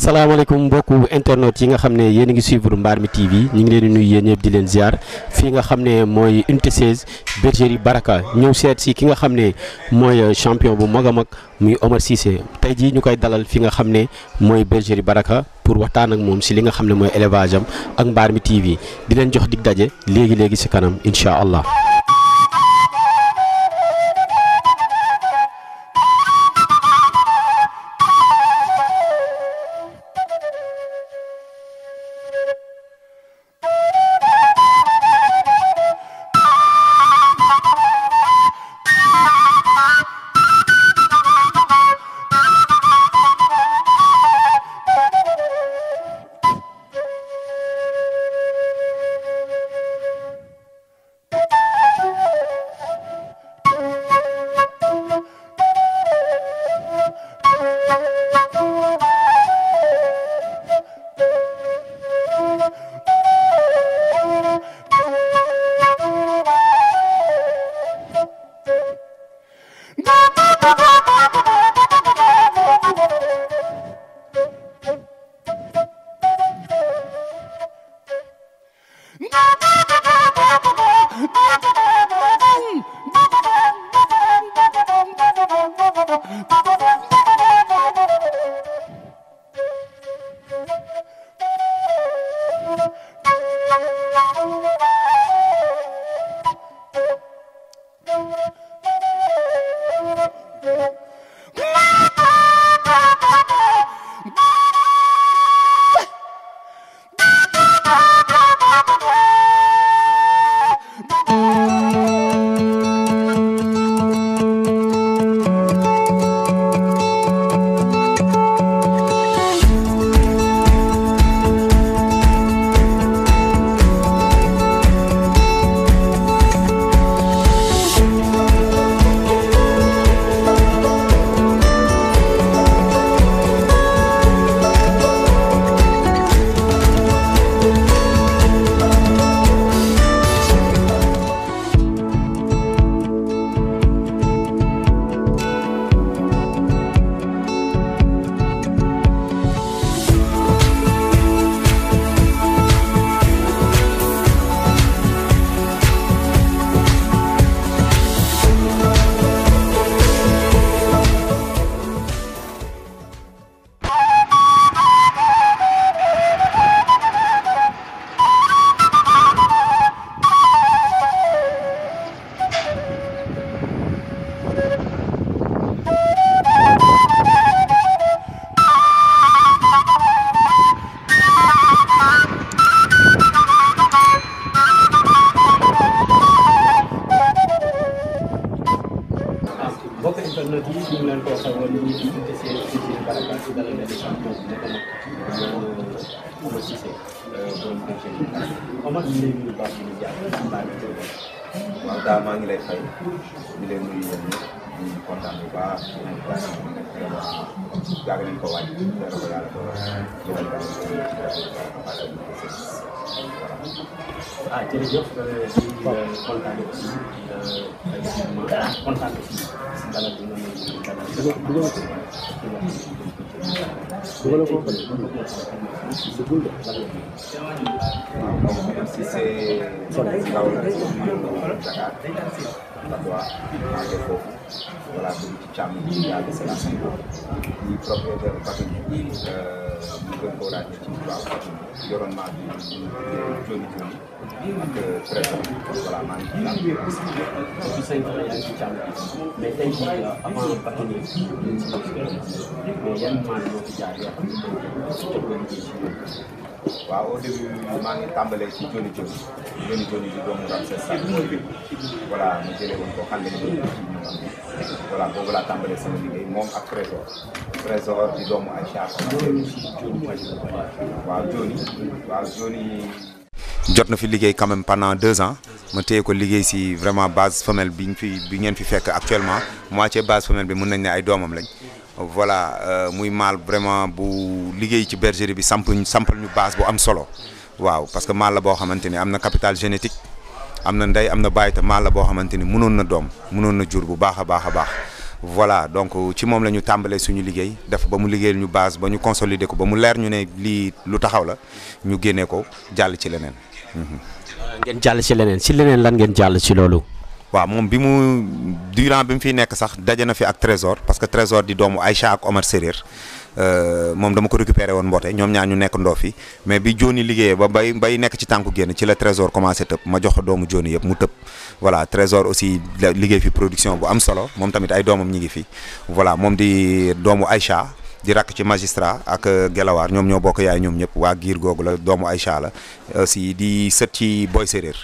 asalaamaaleykum mbokku internet yi nga xam ne yéen a ngi suivre Mbarmi TV ñu ngi leen di nuyu yéen ñëpp di leen ziar fii nga xam ne mooy unité 16 bergerie Baraka ñëw seet si ki nga xam ne mooy champion bu mag a mag muy Omar Cissé tey jii ñu koy dalal fi nga xam ne mooy bergerie Baraka pour waxtaan ak moom si li nga xam ne mooy élevage am ak Mbarmi TV di leen jox dig daje léegi léegi si kanam incha allah. mbokk internet yi ñu ngi leen ko waxee woon ñu ngi ci Baraka ci dalal leen champion bu nekk nag Omar Cissé borom bergerie Omar ñu lay nuyu baax di jaar waaw daa maa ngi lay fay di leen nuyu yéen ñëpp di kontaan bu baax di leen baax yàgg nañ ko wàññi yàlla ko yàlla doon jëlal daal ah jërëjëf di kontaan aussi kontaan aussi si dalal bi nga Omar Cissé ndaw la Dakar Padois maa ngi foofu voilà dugg ci càmm bi yàgg si la ñi propriétaire Fatou ñu gën koo ràññee ci waaw yoroon maa bi joni ak trésor voilà maa ngi ci depuis 5 ans yaa ngi ci càmm mais tey jii avant Fatou mais yan maa ñoo fi jaar yoo xam ne jot nga liggéey si waaw au début maa ngi tàmbalee ci joni di doomu Ramsès Sack voilà mu jëlee woon ko xale yi voilà boobu laa tàmbalee sama liggéey moom ak trésor di doomu ay char waaw joni jot na fi liggéey quand même pendant 2 ans ma téye ko liggéey si vraiment base femelle bi ngeen fi fekk actuellement moitié base femelle bi mën nañ ne ay doomam lañ voilà muy maal vraiment bu liggéey ci bergerie bi sampal ñu base bu am solo waaw parce que maal la boo xamante ni am na capital génétique am na ndey am na baay te maal la boo xamante ni mënoon na doom mënoon na jur bu baax a baax voilà donc ci moom la ñu tàmbalee suñu liggéey def ba mu liggéeyal ñu base ba ñu consolider ko ba mu leer ñu ne lii lu taxaw la ñu génnee ko jàll ci leneen. ngeen jàll ci leneen lan ngeen jàll ci loolu. waaw moom durant bi mu fiy nekk sax daje na fi ak Trésor parce que Trésor di doomu Aïcha ak Omar Séréer moom dama ko récupéré woon mboote ñoom ñaar ñu nekk ndoo fi mais bi Joni liggéeyee ba bay nekk ci tànku génn ci la Trésor commencé tëb ma jox ko doomu Joni yëpp mu tëb voilà Trésor aussi liggéey fi production bu am solo moom tamit ay doomam ñi ngi fi voilà moom di doomu Aïcha di rakk ci magistrat ak Gelawaar ñoom ñoo bokk yaay ñoom ñëpp waa giir googu la doomu Aïcha la aussi di sët ci Boy Séréer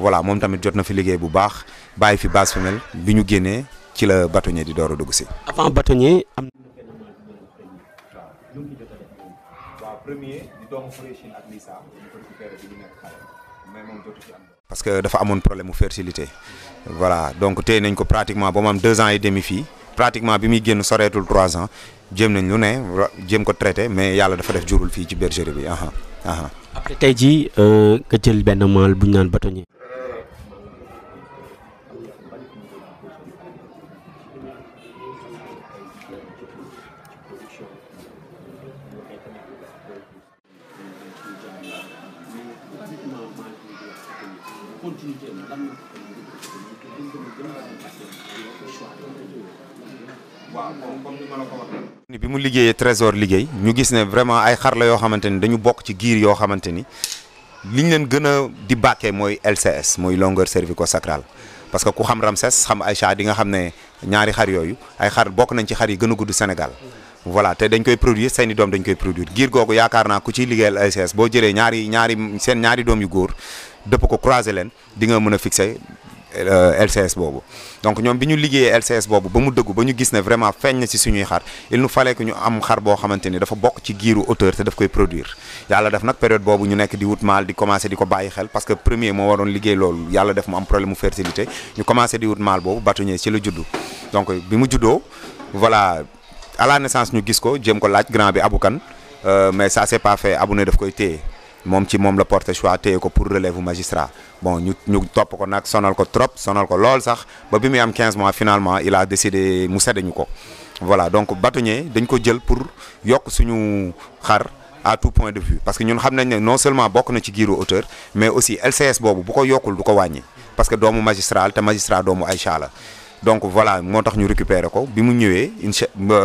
voilà moom tamit jot na fi liggéey bu baax bàyyi fi base femelle bi ñu génnee ci la bâtonnier di door a dugg si. avant bâtonnier am. waaw premier di doomu Fréchine ak Lissa ñu ko récupéré bi ñu nekk xale mais moom jotu ci am. parce que dafa amoon problème mu fertilité voilà donc téye nañ ko pratiquement ba mu am 2 ans et demi fii pratiquement bi muy génn soreetul 3 ans jéem nañ lu ne jéem ko traité mais yàlla dafa def jurul fii ci bergerie bi. après tey jii nga jël benn mâle bu ñu naan bâtonnier. bi mu liggéeyee Trésor liggéey ñu gis ne vraiment ay xar la yoo xamante ni dañu bokk ci giir yoo xamante ni liñ leen gën a di bàkkee mooy LCS mooy longueur cervico-sacrale parce que ku xam Ramsès xam Aïcha di nga xam ne ñaari xar yooyu ay xar bokk nañ ci xar yi gën a gudd Sénégal voilà te dañ koy produire seeni doom dañ koy produire giir googu yaakaar naa ku ciy liggéeyal LCS boo jëlee seen ñaari doom yu góor dëpp ko croiser leen di nga mën a fixer LCS boobu donc ñoom bi ñu liggéeyee LCS boobu ba mu dëggu ba ñu gis ne vraiment feeñ na ci suñuy xar il nous fallait que ñu am xar boo xamante ni dafa bokk ci giiru hauteur te daf koy produire yàlla def nag période boobu ñu nekk di wut maal di commencé di ko bàyyi xel parce que premier moo waroon liggéey loolu yàlla def mu am problème mu fertilité ñu commencé di wut maal boobu bâtonnier ci la juddu donc bi mu juddoo voilà à la naissance ñu gis ko jéem ko laaj grand bi abukan mais ça c'est pas fait abu ne daf koy téye moom la porté choix téye ko pour relève magistrat bon ñu topp ko nag sonal ko trop sonal ko lool sax ba bi muy am 15 mois finalement il a décidé mu cédé ñu ko voilà donc bâtonnier dañ ko jël pour yokk suñu xar à tout point de vue parce que ñun xam nañ ne non seulement bokk na ci giiru hauteur mais aussi LCS boobu bu ko yokkul du ko wàññi parce que doomu magistrat te magistrat doomu Aïcha la donc voilà moo tax ñu récupérer ko bi mu ñëwee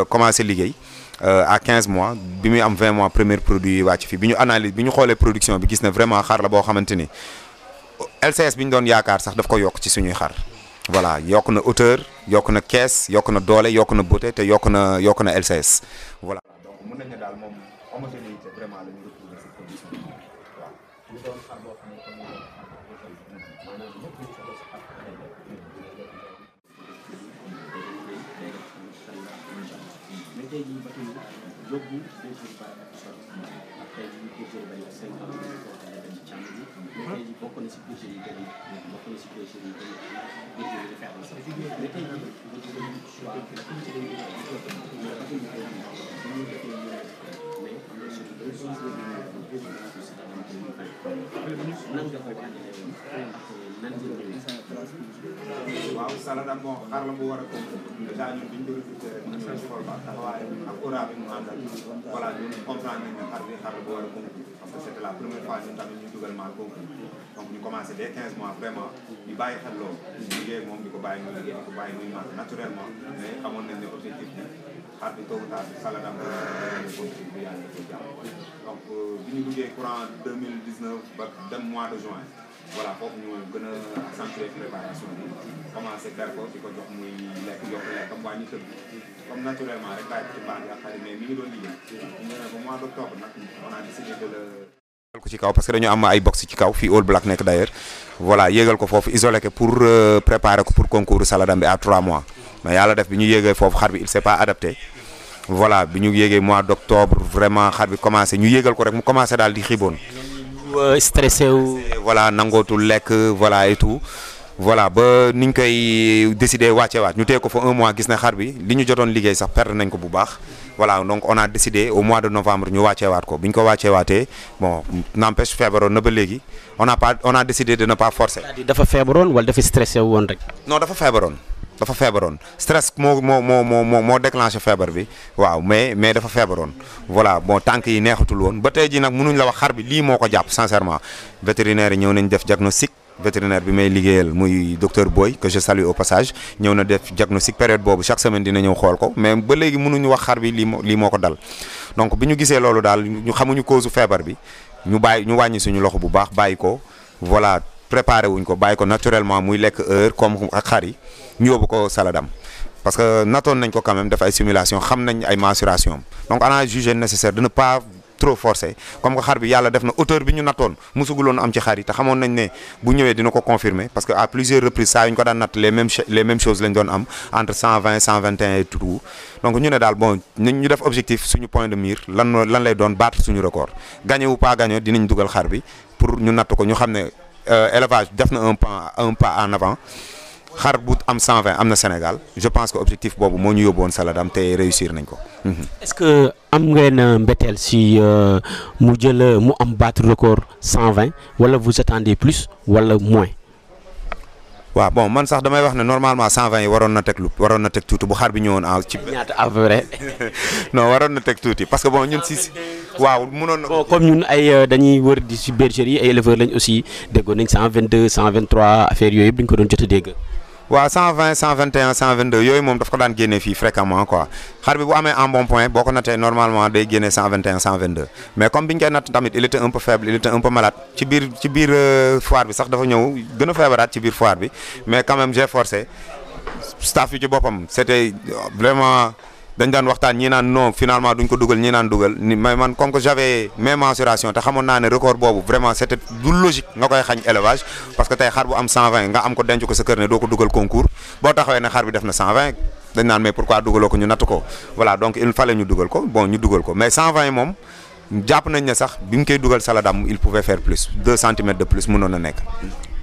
commencé liggéey à 15 mois bi muy am 20 mois premier produit yi wàcc fi bi ñu analyse bi ñu xoolee production bi gis ne vraiment xar la boo xamante ni LCS bi ñu doon yaakaar sax daf ko yokk ci suñuy xar voilà yokk na hauteur yokk na caisse yokk na doole yokk na beauté te yokk na LCS voilà. donc mën nañu ne daal moom homogénéité vraiment la ñu retrouvé ci production bi waaw. ñu doon xar boo xam ne comme ni maanaam lépp lu soxla ci xar mais tey jii ba tey yóbbu bergerie Baraka sori ak tey jii bergerie bay 5 ans ñu ko waxee dem ci càmm bi mais tey jii bokk na si bergerie yi gën a bokk na si bergerie yi gën a bergerie yi référence mais tey jii nga jël choix waaw Saladam bon xar la bu war a déjà ñun bi ñu ko récupéré ñu ñëw xool ba taxawaayam ak aura bi mu àndal voilà ñun comprendre nañ ne xar bi xar la bu war a concours parce que c'était la première fois ñun tamit ñu dugal maal concours donc ñu commencé dès 15 mois vraiment ñu bàyyi xel loolu liggéey moom di ko bàyyi muy liggéey di ko bàyyi muy màgg naturellement mais xamoon nañ ne objectif bi xar bi tôt ou tard Saladam concours bi yàlla ko jàmm donc bi ñu duggee courant 2019 ba dem mois de juin voilà foofu ñu gën a accentuer préparation bi commencé ber ko di ko jox muy lekk yokk lekkam waa ñu tëdd comme naturellement rek bàyyi ko ci baax yi ak xarit mais mi ngi doon liggéey ñu ne ba mois d'octobre nag on a décidé de le ko ci kaw parce que dañu am ay box ci kaw fii All Black nekk d'ailleurs voilà yéegal ko foofu isolé ko pour préparer ko pour concours Saladam bi à 3 mois mais yàlla def bi ñu yéegee foofu xar bi il s'est pas adapté voilà bi ñu yéegee mois d'octobre vraiment xar bi commencé ñu yéegal ko rek mu commencé daal di xiiboon stressé wu voilà nangootul lekk voilà et tout voilà ba niñ koy décidé wàcceewaat ñu téye ko fa 1 mois gis ne xar bi li ñu jotoon liggéey sax perdre nañ ko bu baax voilà donc on a décidé au mois de novembre ñu wàcceewaat ko bi ñu ko wàcceewaatee bon n'empêche feebaroon na ba léegi on a décidé de ne pas forcer. dafa feebaroon wala dafa stressé wu woon rek. non dafa feebaroon dafa feebaroon stress moo déclenché feebar bi waaw mais dafa feebaroon voilà bon tànk yi neexatul woon ba tey ji nag mënuñ la wax xar bi lii moo ko jàpp sincèrement vétérinaire yi ñëw nañ def diagnostic vétérinaire bi may liggéeyal muy docteur Boy que je salue au passage ñëw na def diagnostic période boobu chaque semaine dina ñëw xool ko mais ba léegi mënuñu wax xar bi lii moo ko dal donc bi ñu gisee loolu daal ñu xamuñu cause feebar bi ñu wàññi suñu loxo bu baax bàyyi ko voilà préparé wuñ ko bàyyi ko naturellement muy lekk heure comme ak xar yi ñu yóbbu ko Saladam parce que natoon nañ ko quand même def ay simulation xam nañ ay mensuration donc on a jugé nécessaire de ne pas trop forcé comme que xar bi yàlla def na hauteur bi ñu nattoon musuguloon am ci xar yi te xamoon nañ ne bu ñëwee dina ko confirmer parce que à plusieurs reprises saa yu ñu ko daan natt les mêmes choses lañ doon am entre 120 121 et tout donc ñu ne daal bon ñu def objectif suñu point de mire lan lay doon battre suñu record gagné ou pas gagné dinañ dugal xar bi pour ñu natt ko ñu xam ne élevage def na un pas en avant xar bu am 120 am na Sénégal je pense que objectif boobu moo ñu yóbbuwoon Saladam te réussir nañ ko. est-ce que am ngeen mbetteel si mu am battre record 120 wala vous attendez plus wala moins. waaw bon man sax damay wax ne normalement 120 yi waroon na teg tuuti bu xar bi ñëwoon ci. ñaata à peu près. non waroon na teg tuuti parce que bon ñun si waaw mënoon na. bon comme ñun ay dañuy wër di si bergerie ay éleveurs lañ aussi déggoon nañ 122 123 affaire yooyu yëpp dañ ko doon jot a dégg. waaw 120 121 122 yooyu moom daf ko daan génnee fii fréquemment quoi xar bi bu amee en bon point boo ko nattee normalement day génnee 121 122 mais comme bi ñu koy natt tamit il était un peu faible il était un peu malade ci biir foire bi sax dafa ñëw gën a feebaraat ci biir foire bi mais quand même j'ai forcé staff yi ci boppam c'était vraiment dañ daan waxtaan ñii naan non finalement duñ ko dugal ñii naan dugal mais man comme que j'avais mes mensurations te xamoon naa ne record boobu vraiment c'était du logique nga koy xañ élevage parce que tey xar bu am 120 nga am ko denc ko sa kër ne doo ko dugal concours boo taxawee ne xar bi def na 120 dañ naan mais pourquoi dugaloo ko ñu natt ko voilà donc il fallait ñu dugal ko bon ñu dugal ko mais 120 moom jàpp nañ ne sax bi mu koy dugal Saladam il pouvait faire plus 2 centimètres de plus mënoon na nekk.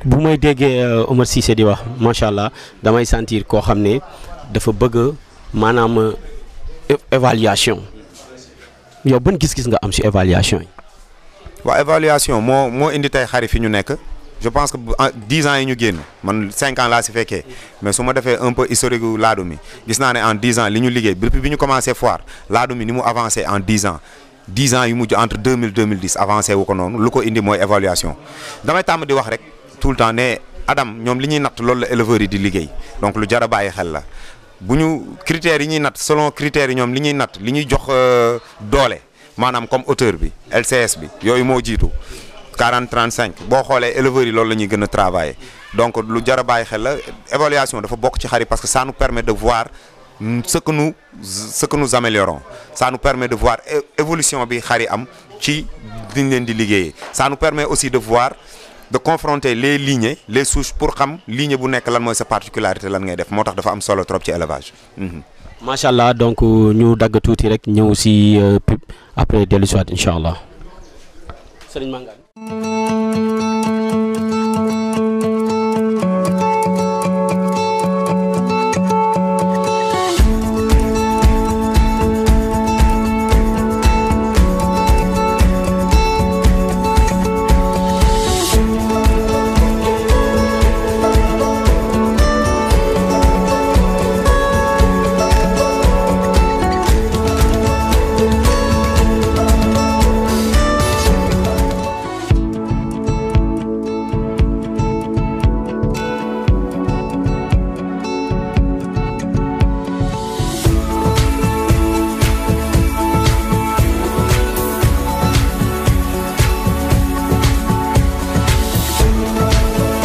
bu may déggee Omar Cissé di wax macha allah damay sentir koo xam ne dafa bëgg maanaam. Évaluation yow ban gis-gis nga am ci évaluation yi. waaw évaluation moo indi tey xari fi ñu nekk je pense que 10 ans yi ñu génn man 5 ans laa si fekkee mais su ma defee un peu historique gu laadum mi gis naa ne en 10 ans li ñu liggéey depuis bi ñu commencé foire laadum mi ni mu avancé en 10 ans yu mujj entre 2000 2010 avancé wu ko noonu lu ko indi mooy évaluation damay tàmm di wax rek tout le temps ne Adam ñoom li ñuy natt loolu la éleveurs yi di liggéey donc lu jar a bàyyi xel la. bu ñu critères yi ñuy natt selon critères yi ñoom li ñuy natt li ñuy jox doole maanaam comme hauteur bi LCS bi yooyu moo jiitu 40 35 boo xoolee éleveurs yi loolu la ñuy gën a travailler donc lu jar a bàyyi xel la évaluation dafa bokk ci xar yi parce que ça nous permet de voir ce que nous améliorons ça nous permet de voir évolution bi xar yi am ci liñ leen di liggéeyee ça nous permet aussi de voir de confronter les lignées les souches pour xam lignée bu nekk lan mooy sa particularité lan ngay def moo tax dafa am solo trop ci élevage. macha allah donc ñu dagg tuuti rek ñëw si pub après dellu si waat incha allah. Sëriñ Mangane.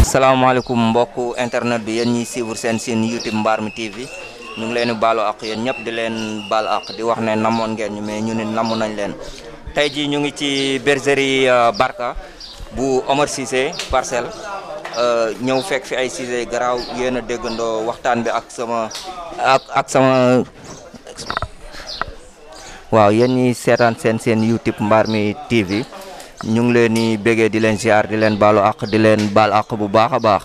salaamaaleykum mbokku internet bi yéen ñiy suivre seen YouTube Mbarmi TV ñu ngi leen di baalu ak yéen ñëpp di leen baal ak di wax ne namoon ngeen ñu mais ñu ne namu nañ leen tey jii ñu ngi ci bergerie Barka bu Omar Cissé parcelle ñëw fekk fi ay Cissé garaaw yéen a déggandoo waxtaan bi ak sama waaw yéen ñi seetaan seen YouTube Mbarmi TV ñu ngi leen di béggee di leen ziar di leen baalu ak di leen baal ak bu baax a baax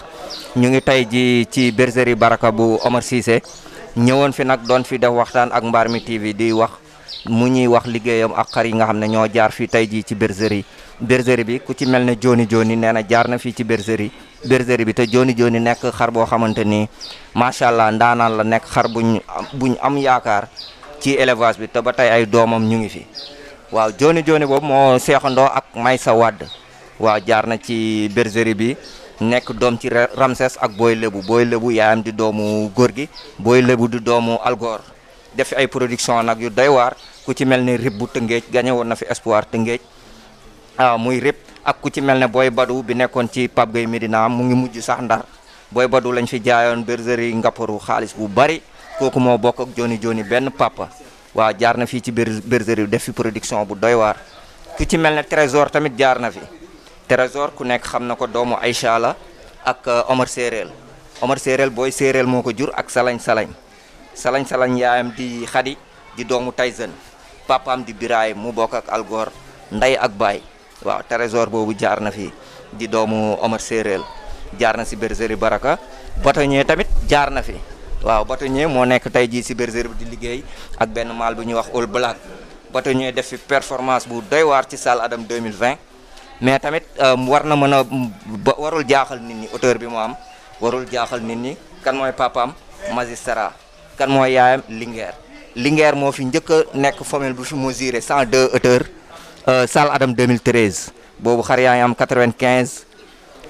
ñu ngi tey ji ci bergerie Baraka bu Omar Cissé ñëwoon fi nag doon fi def waxtaan ak Mbarmi TV di wax mu ñuy wax liggéeyam ak xar yi nga xam ne ñoo jaar fi tey ji ci bergerie bergerie bi ku ci mel ne Joni Joni nee na jaar na fii ci bergerie bi te Joni Joni nekk xar boo xamante ni macha allah ndaanaan la nekk xar buñ am yaakaar ci élevage bi te ba tey ay doomam ñu ngi fi waaw Joni Joni boobu moo seexandoo ak Maysa Wade waaw jaar na ci bergerie bi nekk doom ci Ramses ak Boy Lebu yaayam di doomu góor gi Boy Lebu di doomu Algor def ay production nag yu doy waar ku ci mel ne Rib bu Tëngéej gagné woon na fi Espoir Tëngéej waaw muy Rib ak ku ci mel ne Boy Badou bi nekkoon ci Pape Gueye Medina mu ngi mujj sax Ndar Boy Badou lañ fi jaayoon bergerie Ngapparu xaalis bu bari kooku moo bokk ak Joni Joni benn papa waaw jaar na fii ci bergerie def fi production bu doy waar ku ci mel ne Trésor tamit jaar na fi Trésor ku nekk xam na ko doomu Aïcha la ak Omar Séréel booy Séréel moo ko jur ak Salañ yaayam di Xadi di doomu Tyson papaam di Biraay mu bokk ak Algor ndey ak baay waaw Trésor boobu jaar na fi di doomu Omar Séréel jaar na si bergerie Baraka bâtonnier tamit jaar na fi waaw bâtonnier moo nekk tey jii si bergerie bi di liggéey ak benn mâle bu ñuy wax All Black bâtonnier def fi performance bu doy waar ci Salle Adam 2020 mais tamit war na mën a warul jaaxal nit ñi auteur bi mu am warul jaaxal nit ñi kan mooy papaam Magistrat kan mooy yaayam Linguère moo fi njëkk a nekk femelle bu fi mesuré 102 hauteur Salle Adam 2013 boobu xar yaa ngi am 95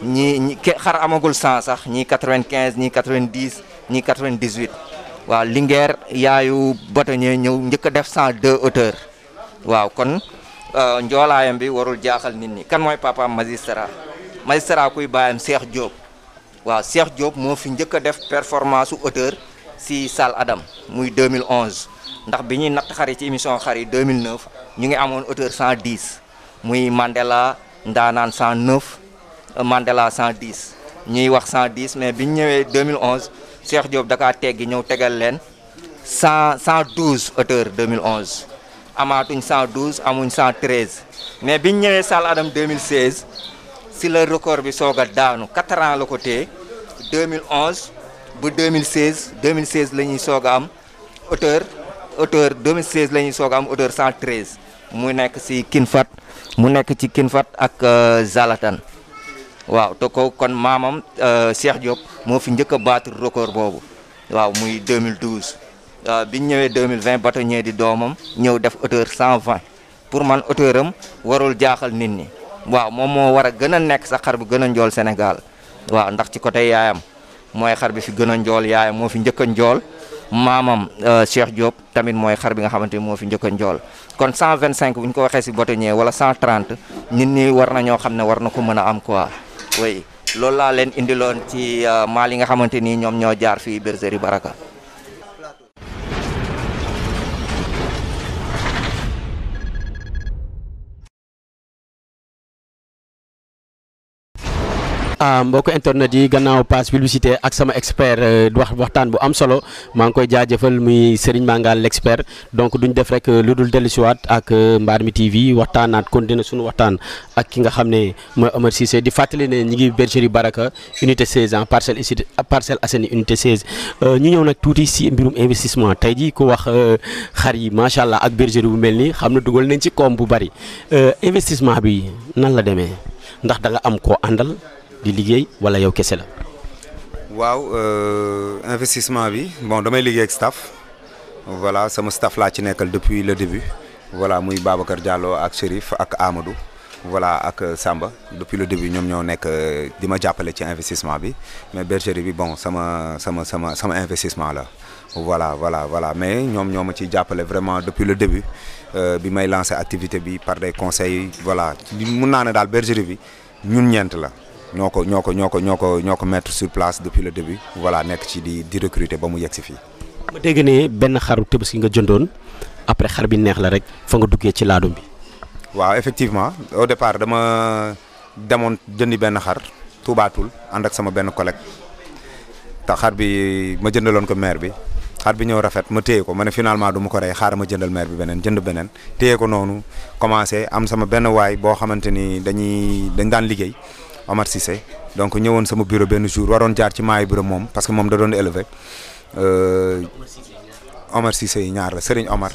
ñi xar amagul 100 sax ñii 95 ñii 90 ñii 98 waaw Linguère yaayu bâtonnier ñëw njëkk a def 102 hauteur waaw kon njoolaayam bi warul jaaxal nit ñi kan mooy papaam Magistrat kuy baayam Cheikh Diop waaw Cheikh Diop moo fi njëkk a def performance su hauteur si Salle Adam muy 2011 ndax bi ñuy natt xar yi ci émission xar yi 2009 ñu ngi amoon hauteur 110 muy Mandela Ndaanaan 109 Mandela 110 ñuy wax 110 mais bi ñu ñëwee 2011 Cheikh Diop da kaa teggi ñëw tegal leen 112 hauteur 2011 amaatuñ 112 amuñ 113 mais bi ñu ñëwee Salle Adam 2016 si la record bi soog a daanu 4 ans la ko téye 2011 ba 2016 la ñuy soog a am hauteur 2016 la ñuy soog a am hauteur 113 mu nekk ci Kinfat ak Zalatan waaw te ko kon maamam Cheikh Diop moo fi njëkk a battre record boobu waaw muy 2012 bi ñu ñëwee 2020 bâtonnier di doomam ñëw def hauteur 120 pour man hauteur am warul jaaxal nit ñi waaw moom moo war a gën a nekk sax xar bu gën a njool Sénégal waaw ndax ci côté yaayam mooy xar bi fi gën a njool yaayam moo fi njëkk a njool maamam Cheikh Diop tamit mooy xar bi nga xamante ni moo fi njëkk a njool kon 125 bu ñu ko waxee si bâtonnier wala 130 nit ñi war na ñoo xam ne war na ko mën a am quoi oui loolu laa leen indiloon ci maal yi nga xamante ni ñoom ñoo jaar fii bergerie Baraka. mbokk internet yi gannaaw passe publicité ak sama expert waxtaan bu am solo maa ngi koy jaajëfal muy Serigne Mangal l'expert donc duñ def rek lu dul dellusiwaat ak Mbarmi TV waxtaanaat continuer suñu waxtaan ak ki nga xam ne mooy Omar Cissé di fàttali ne ñi ngi bergerie Baraka unité 16 ans Parcelles Assainies unité 16 ñu ñëw nag tuuti si mbirum investissement tey jii ku wax xar yi macha allah ak bergerie bu mel nii xam na dugal nañ ci koom bu bari investissement bi nan la demee ndax da nga am koo àndal di liggéey wala yow kese la. waaw investissement bi bon damay liggéey ak staff voilà sama staff laa ci nekkal depuis le début voilà muy Babacar Diallo ak Chérif ak Amadou voilà ak Samba depuis le début ñoom ñoo nekk di ma jàppale ci investissement bi mais bergerie bi bon sama investissement la voilà mais ñoom ñoo ma ciy jàppale vraiment depuis le début bi may lancer activité bi par des conseils voilà mun naa ne daal bergerie bi ñun ñeent la. ñoo ko mettre sur place depuis le début voilà nekk ci di recruter ba mu yegg si fii. ma dégg ne benn xaru Tabaski nga jëndoon après xar bi neex la rek fa nga duggee ci laadum bi. waaw effectivement au départ dama demoon jëndi benn xar tuubaatul ànd ak sama benn collègue te xar bi ma jëndaloon ko maire bi xar bi ñëw rafet ma téye ko ma ne finalement du ma ko rey xaaral ma jëndal maire bi jënd beneen téye ko noonu commencé am sama benn waay boo xamante ni dañ daan liggéey. Omar Cissé donc ñëwoon sama bureau benn jour waroon jaar ci maayu bureau moom parce que moom da doon élevé Omar Cissé yi ñaar la Serigne Omar.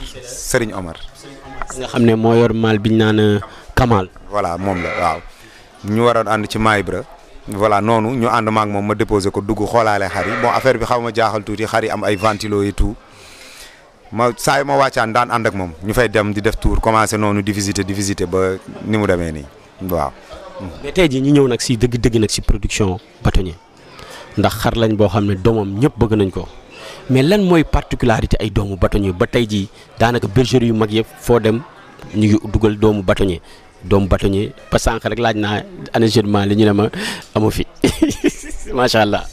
nga xam ne moo yor maal biñ naan Kamal. voilà moom la waaw ñu waroon ànd ci Maïbra voilà noonu ñu ànd maak moom ma déposé ko dugg xoolaale xar yi bon affaire bi xaw ma jaaxal tuuti xar yi am ay ventilo et tout ma saa yu ma wàccaan daan ànd ak moom ñu fay dem di def tour commencé noonu di visiter ba ni mu demee nii waaw. mais tey jii ñu ñëw nag si dëgg nag si production bâtonnier ndax xar lañ boo xam ne doomam ñëpp bëgg nañ ko mais lan mooy particularité ay doomu bâtonnier ba tey jii daanaka bergerie yu mag yëpp foo dem ñu ngi dugal doomu bâtonnier ba sànq rek laaj naa anachètement li ñu ne ma amu fi macha allah.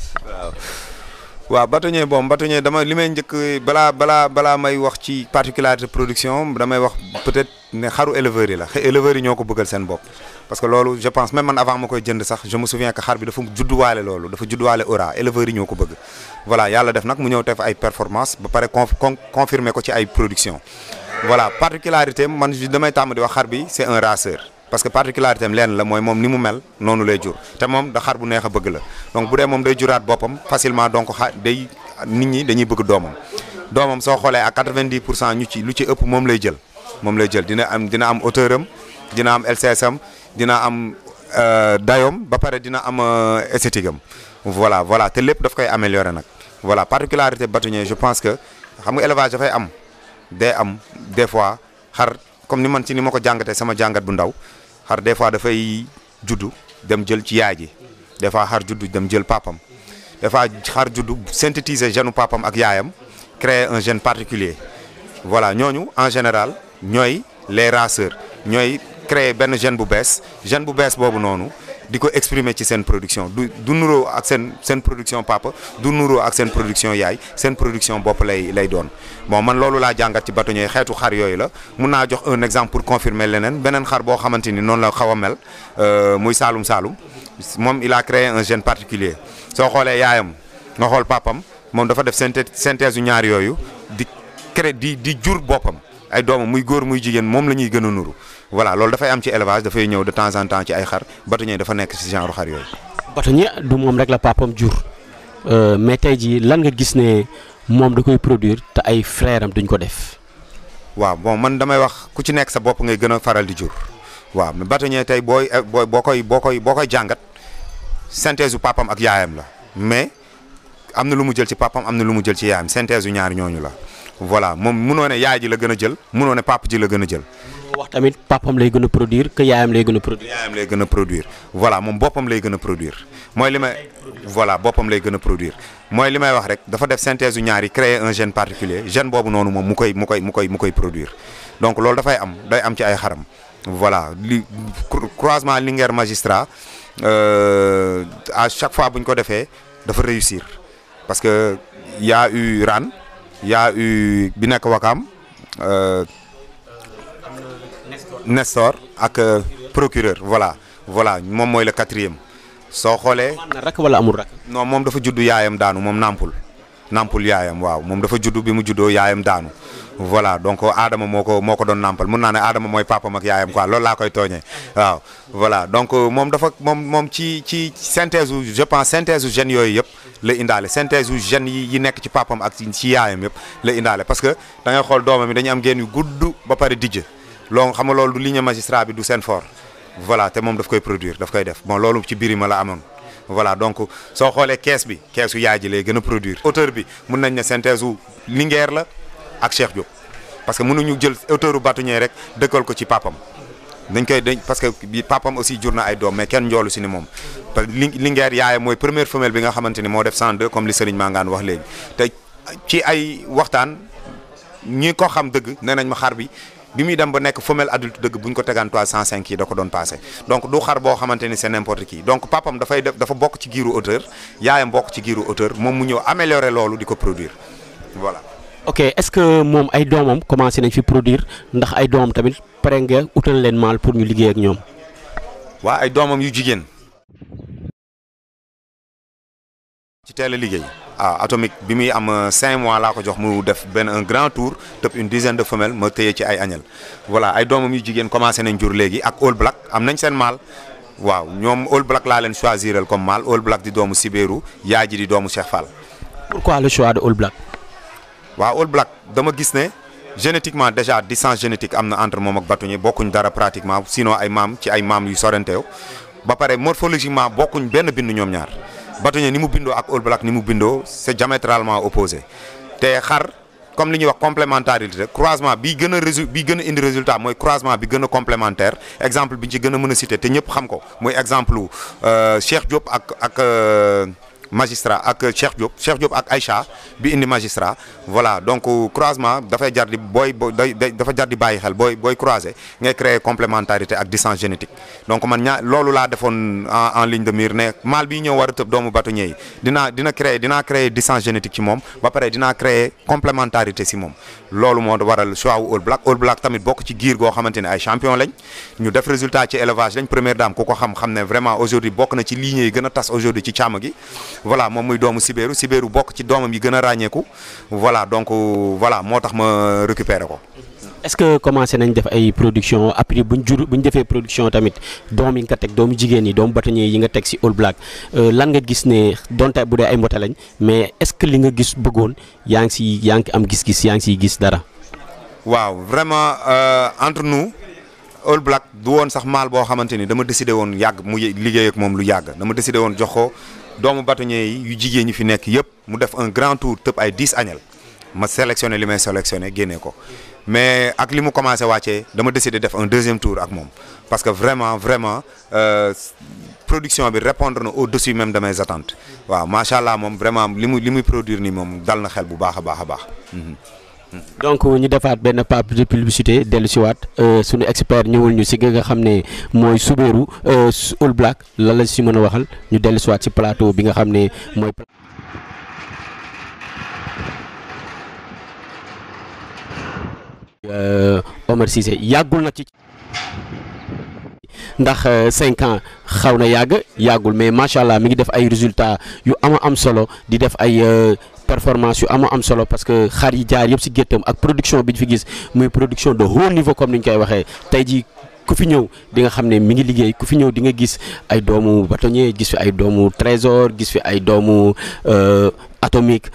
waaw bâtonnier dama li may njëkk balaa may wax ci particularité production damay wax peut-être ne xaru éleveurs yi la éleveurs yi ñoo ko bëggal seen bopp. parce que loolu je pense même man avant ma koy jënd sax je me souviens que xar bi dafa judduwaale loolu dafa judduwaale aura éleveurs yi ñoo ko bëgg voilà yàlla def nag mu ñëw def ay performance ba pare confirmer ko ci ay production voilà particularité man damay tàmm di wax xar bi c'est un raceur parce que particularité am leen la mooy moom ni mu mel noonu lay jur te moom da xar bu neex a bëgg la donc bu dee moom day juraat boppam facilement donc nit ñi dañuy bëgg doomam soo xoolee à 90% lu ci ëpp moom lay jël dina am hauteur am dina am LCS am dina am dayoom ba pare dina am esthétique am voilà te lépp daf koy améliorer nag voilà particularité bâtonnier je pense que xam nga élevage dafay am des fois xar comme ni man ci ni ma ko jàngatee sama jàngat bu ndaw xar des fois dafay juddu dem jël ci yaay ji des fois xar juddu dem jël papam des fois xar juddu synthétiser gène papam ak yaayam créer un gène particulier voilà ñooñu en général ñooy les raceurs ñooy créer benn gène bu bees boobu noonu di ko exprimer ci seen production du nuroo ak seen production papa du nuroo ak seen production yaay seen production bopp lay doon bon man loolu laa jàngat ci bâtonnier xeetu xar yooyu la mun naa jox un exemple pour confirmer leneen beneen xar boo xamante ni noonu la xaw a mel muy Saalum moom il a créé un gène particulier soo xoolee yaayam nga xool papam moom dafa def synthèse yu ñaar yooyu di jur boppam ay doomam muy góor muy jigéen moom la ñuy gën a nuru voilà loolu dafay am ci élevage dafay ñëw de temps en temps ci ay xar bâtonnier dafa nekk ci genre xar yooyu. bâtonnier du moom rek la papam jur mais tey jii lan nga gis ne moom da koy produire te ay frère am duñ ko def. waaw bon man damay wax ku ci nekk sa bopp ngay gën a faral di jur waaw mais bâtonnier tey boo koy jàngat synthèse u papam ak yaayam la mais am na lu mu jël ci papam am na lu mu jël ci yaayam synthèse u ñaar ñooñu la. voilà moom munoo ne yaay ji la gën a jël munoo ne papa ji la gën a jël. wax tamit papam lay gën a produire que yaayam lay gën a produire. voilà moom boppam lay gën a produire mooy li may. voilà boppam lay gën a produire mooy li may wax rek dafa def synthèse yu ñaar yi créer un gène particulier gène boobu noonu moom mu koy produire donc loolu day am ci ay xaram voilà croisement Linguère magistrat à chaque fois bu ñu ko defee dafa réussir parce que y a eu ran. yaa eu bi nekk Wakaam Nestor ak procureur voilà moom mooy le 4e soo xoolee. am na rakk wala amul rakk. non moom dafa juddu yaayam daanu moom nampul yaayam waaw moom dafa juddu bi mu juddoo yaayam daanu voilà donc Adama moo ko doon nampal mun naa ne Adama mooy papam ak yaayam quoi loolu laa koy tooñee waaw voilà donc moom ci synthèse u je pense synthèse u gènes yooyu yëpp la indaale synthèse u gènes yi nekk ci papam ak ci yaayam yëpp la indaale parce que da ngay xool doomam yi dañuy am geen yu gudd ba pare dijj loolu xam nga loolu du ligne magistrat bi du seen fort voilà te moom daf koy produire daf koy def bon loolu ci Birima la amoon voilà donc soo xoolee keesu yaay ji lay gën a produire auteur bi mun nañ ne synthèse u Linguère la ak Cheikh Diop parce que mënuñu jël auteuru bâtonnier rek dëkkal ko ci papam parce que bi papam aussi jur na ay doom mais kenn njoolu si ni moom parce que Linguère yaayam mooy première femelle bi nga xamante ni moo def 102 comme li Serigne Mangane wax léegi te ci ay waxtaan ñi ko xam dëgg nee nañ ma xar bi muy dem ba nekk femelle adulte dëgg bu ñu ko tegaan 305 yi da ko doon passé donc du xar boo xamante ni c'est n'importe qui donc papam dafa bokk ci giiru auteur yaayam bokk ci giiru auteur moom mu ñëw améliorer loolu di ko produire voilà. ok est-ce que moom ay doomam commencé nañ fi produire ndax ay doomam tamit pare nga utal leen maal pour ñu liggéey ak ñoom. waa ay doomam yu jigéen. ci teel a liggéey. atomique bi muy am 5 mois laa ko jox mu def un grand tour tëb une dizaine de femelles ma téye ci ay agnelle voilà ay doomam yu jigéen commencé nañ jur léegi ak All Black am nañ seen maal waaw ñoom All Black laa leen choisiral comme maal All Black di doomu Sibéru yaay ji di doomu Cheikh Fall. pourquoi le choix de All Black. waaw All Black dama gis ne génétiquement déjà distance génétique am na entre moom ak bâtonnier bokkuñ dara pratiquement sinon ay maam ci ay maam yu sorenteew ba pare morphologiquement bokkuñ benn bind ñoom ñaar bâtonnier ni mu bindoo ak All Black ni mu bindoo c'est diamétralement opposé te xar comme li ñuy wax complémentarité croisement bi gën a indi résultat mooy croisement bi gën a complémentaire exemple bi ñu ci gën a mën a citer te ñëpp xam ko mooy exemple Cheikh Diop ak magistrat ak Cheikh Diop ak Aïcha bi indi magistrat voilà donc croisement dafay jar di dafa jar di bàyyi xel booy croiser ngay créer complémentarité ak distance génétique donc man loolu laa defoon en ligne de mire ne mâle bii ñëw war a tëb doomu bâtonnier yi dinaa créer distance génétique ci moom ba pare dinaa créer complémentarité si moom loolu moo waral choix wu All Black tamit bokk ci giir goo xamante ne ay champion lañ ñu def résultat ci élevage lañ première dame ku ko xam ne vraiment aujourd'hui bokk na ci lignée yi gën a tas aujourd'hui ci càmm gi voilà moom muy doomu Sibéeru bokk ci doomam yi gën a ràññeeku voilà donc voilà moo tax ma récupérer ko. est-ce que commencé nañ def ay production après buñ defee production tamit doom yi nga teg doomu jigéen yi doomu bâtonnier yi nga teg si All Black lan nga gis ne donte bu dee ay mbote lañ mais est-ce que li nga gis bëggoon yaa ngi am gis-gis yaa ngi siy gis dara. waaw vraiment entre nous All Black du woon sax maal boo xamante ni dama décidé woon yàgg mu liggéey ak moom lu yàgg dama décidé woon jox ko doomu bâtonnier yi yu jigéen ñi fi nekk yëpp mu def un grand tour tëb ay 10 agnelles ma sélectionné li may sélectionné génne ko mais ak li mu commencé wàccee dama décidé def un deuxième tour ak moom parce que vraiment production bi répondre na au-dessus même de mes attentes waaw macha allah moom vraiment li muy produire nii moom dal na xel bu baax a baax. donc ñu defaat benn pape de publicité dellu si waat suñu expert ñëwul ñu si nga xam ne mooy Soubérou All Black lan la si mën a waxal ñu dellu si waat si plateau bi nga xam ne mooy. Omar Cissé yàggul na ci ndax 5 ans xaw na yàggul mais macha allah mi ngi def ay résultats yu am solo di def ay. performance yu am solo parce que xar yi jaar yëpp si géttam ak production bi ñu fi gis muy production de haut niveau comme ni ñu koy waxee tey jii ku fi ñëw di nga xam ne mi ngi liggéey ku fi ñëw di nga gis ay doomu bâtonnier gis fi ay doomu trésor gis fi ay doomu atomique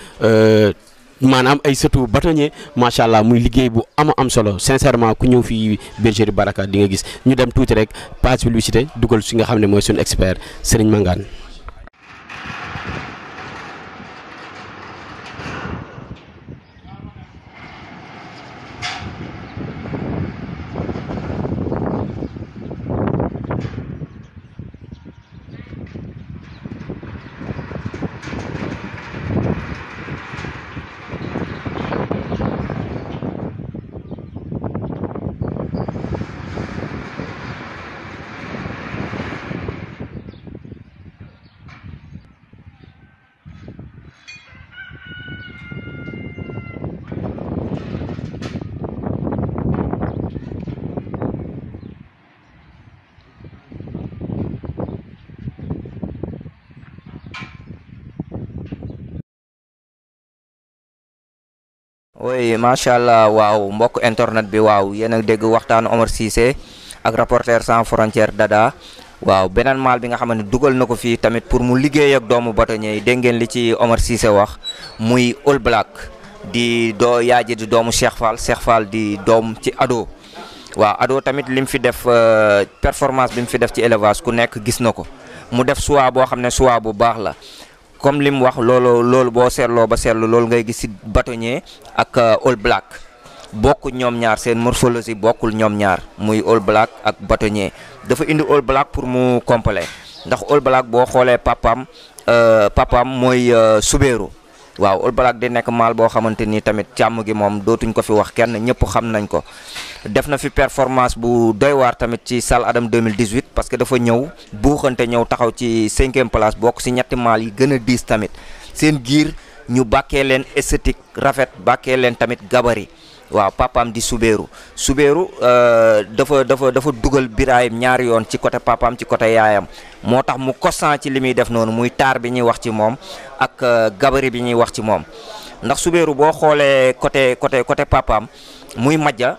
maanaam ay sëtu bâtonnier macha allah muy liggéey bu am solo sincèrement ku ñëw fii bergerie Baraka di nga gis ñu dem tuuti rek page publicité dugal si nga xam ne mooy suñu expert Serigne Mangane. oui macha allah waaw mbokk internet bi waaw yéen a dégg waxtaanu Omar Cissé ak Reporters sans frontières Dada waaw beneen maal bi nga xam ne dugal na ko fii tamit pour mu liggéey ak doomu bâtonnier yi dégg ngeen li ci Omar Cissé wax muy All Black di yaaji di doomu Cheikh Fall di doom ci ado waaw ado tamit lim fi def performance bi mu fi def ci élevage ku nekk gis na ko mu def choix boo xam ne choix bu baax la. comme li mu wax loolu boo seetloo ba seetlu loolu ngay gis ci bâtonnier ak All Black bokk ñoom ñaar seen morphologie bokkul ñoom ñaar muy All Black ak bâtonnier dafa indi All Black pour mu complet ndax All Black boo xoolee papaam mooy Soubérou waaw All Black di nekk maal boo xamante ni tamit càmm gi moom dootuñ ko fi wax kenn ñëpp xam nañ ko def na fi performance bu doy waar tamit ci Sal Adam 2018 parce que dafa ñëw buuxante ñëw taxaw ci 5e place bokk ci ñetti maal yi gën a diis tamit seen giir ñu bàkkee leen esthétique rafet bàkkee leen tamit gabari waaw papaam di Soubérou dafa dugal biraayam ñaari yoon ci côté papaam ci côté yaayam moo tax mu constant ci li muy def noonu muy taar bi ñuy wax ci moom ak gabari bi ñuy wax ci moom ndax Soubérou boo xoolee côté papaam muy majja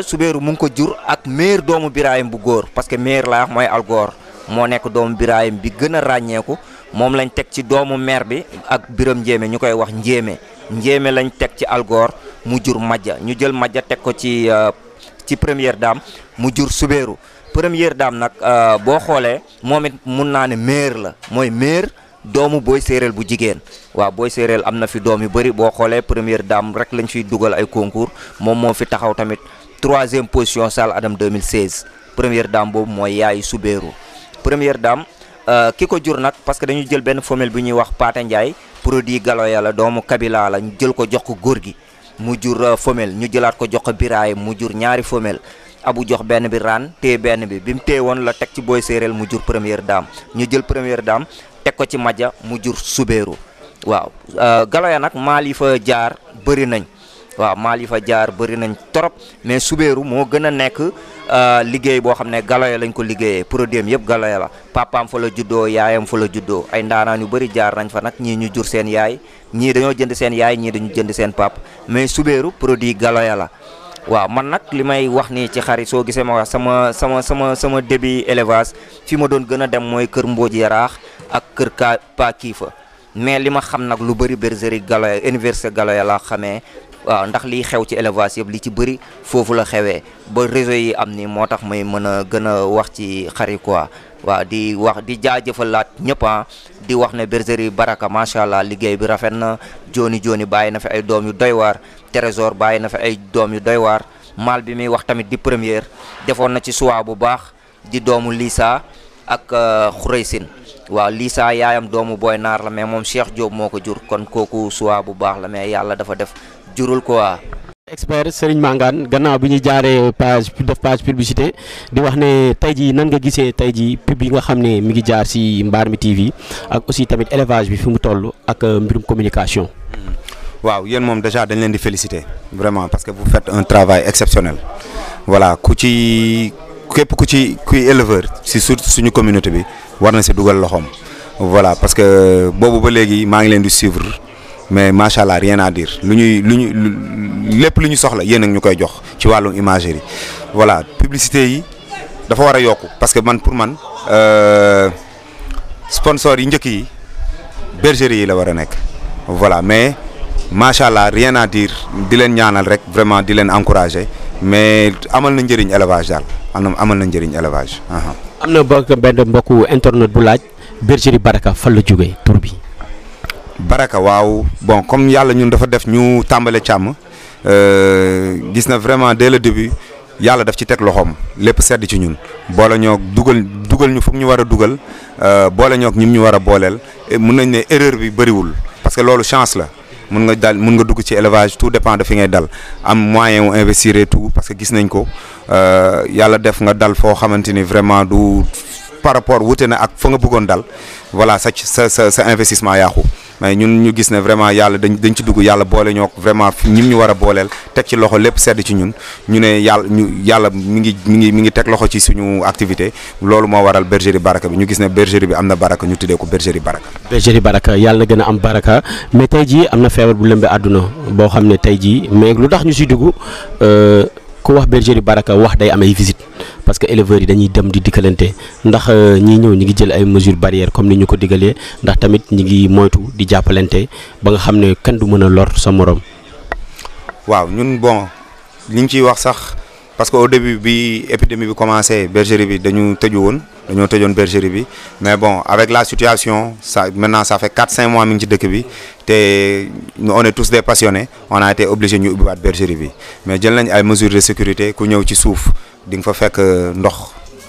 Soubérou mu ngi ko jur ak meilleur doomu biraayam bu góor parce que meilleur laa wax mooy algoor moo nekk doomu biraayam bi gën a ràññeeku moom lañ teg ci doomu mère bi ak biram njéeme ñu koy wax njéeme lañ teg ci algoor mu jur Madja ñu jël Madja teg ko ci première dame mu jur Subeeru première dame nag boo xoolee moom it mun naa ne mère la mooy mère doomu Boy Séeréel bu jigéen waaw Boy Séeréel am na fi doom yu bëri boo xoolee première dame rek lañ fiy dugal ay concours moom moo fi taxaw tamit 3e position Salle Adam 2016 première dame boobu mooy yaayu Subeeru première dame ki ko jur nag parce que dañu jël benn femelle bi ñuy wax Paate Ndiaye produit Galoya la doomu Kabila la ñu jël ko jox ko góor gi mu jur femelle ñu jëlaat ko jox ko Biraay mu jur ñaari femelle abu jox benn bi raan téye benn bi mu téye woon la teg ci Boy Séeréel mu jur première dame ñu jël première dame teg ko ci Madja mu jur Subeeru waaw Galoya nag maal yi fa jaar bëri nañ waaw maal yi fa jaar bëri nañ trop mais Subeeru moo gën a nekk liggéey boo xam ne Galoya lañ ko liggéeyee produit yëpp Galoya la papaam fa la juddoo yaayam fa la juddoo ay ndaanaan yu bëri jaar nañ fa nag ñii ñu jur seen yaay ñii dañoo jënd seen yaay ñii dañu jënd seen pap mais Subeeru produit Galoya la waaw man nag li may wax nii ci xarit soo gisee ma wax sama début élevage fi ma doon gën a dem mooy kër Mbodj Yaraax ak kër Pa Kiifa mais li ma xam nag lu bëri bergerie Galoya université Galoya laa xamee waaw ndax liy xew ci élevage yëpp li ci bëri foofu la xewee ba réseau yi am ni moo tax may mën a gën a wax ci xari quoi waaw di wax di jaajëfalaat ñëpp di wax ne bergerie Baraka macha allah liggéey bi rafet na Joni bàyyi na fi ay doom yu doy waar Trésor bàyyi na fi ay doom yu doy waar mal bi muy wax tamit di première defoon na ci choix bu baax di doomu Lisa ak Xuraysin waaw Lisa yaayam doomu Boy Naar la mais moom Cheikh Diop moo ko jur kon kooku choix bu baax la mais yàlla dafa def jurul quoi. expert Serigne Mangane gannaaw bi ñu jaaree page publicité di wax ne tey jii nan nga gisee tey jii pub yi nga xam ne mi ngi jaar si Mbarmi TV ak aussi tamit élevage bi fi mu toll ak mbirum communication. waaw yéen moom déjà dañ leen di féliciter vraiment parce que vous faites un travail exceptionnel voilà képp kuy éleveur si surtout suñu communauté bi war na si dugal loxoom voilà parce que boobu ba léegi maa ngi leen di suivre. mais macha allah rien à dire lépp lu ñu soxla yéen ak ñu koy jox ci wàllum imagerie voilà publicité yi dafa war a yokku parce que pour man sponsor yi njëkk yi bergerie yi la war a nekk voilà mais macha allah rien à dire di leen ñaanal rek vraiment di leen encourager mais amal na njëriñ élevage daal amal na njëriñ élevage. am na benn mbokku internet bu laaj bergerie Baraka fan la jógee tur bi. Baraka waaw bon comme yàlla ñun dafa def ñu tàmbale càmm gis na vraiment dès le début yàlla daf ci teg loxoom lépp sedd ci ñun boole ñoo dugal ñu foog ñu war a dugal boole ñoog ñim ñu war a booleel mun nañ ne erreur bi bëriwul parce que loolu chance la mun nga dugg ci élevage tout dépend de fi ngay dal am moyen wu investir et tout parce que gis nañ ko yàlla def nga dal foo xamante ni vraiment du par rapport wute na ak fa nga bëggoon dal voilà sa investissement yaaxu mais ñun ñu gis ne vraiment yàlla dañ ci dugg yàlla boole ñoo vraiment ñim ñu war a booleel teg ci loxo lépp sedd ci ñun ñu ne yàlla mi ngi teg loxo ci suñu activité loolu moo waral bergerie Baraka bi ñu gis ne bergerie bi am na baraka ñu tuddee ko bergerie Baraka. bergerie Baraka yàlla gën a am baraka mais tey jii am na feebar bu lëmbee àdduna boo xam ne tey jii mais lu tax ñu si dugg ku wax bergerie Baraka wax day am ay visite parce que éleveurs yi dañuy dem di dikkalante ndax ñii ñëw ñi ngi jël ay mesures barrières comme ni ñu ko digalee ndax tamit ñi ngi moytu di jàppalante ba nga xam ne kenn du mën a lor sa morom. waaw ñun bon li ñu ciy wax sax parce que au début bi épidémie bi commencé bergerie bi dañoo tëjoon bergerie bi mais bon avec la situation maintenant ça fait 4-5 mois mi ngi ci dëkk bi te on est tous des passionnés on a été obligé ñu ubbiwaat bergerie bi mais jël nañ ay mesures de sécurité ku ñëw ci suuf di nga fa fekk ndox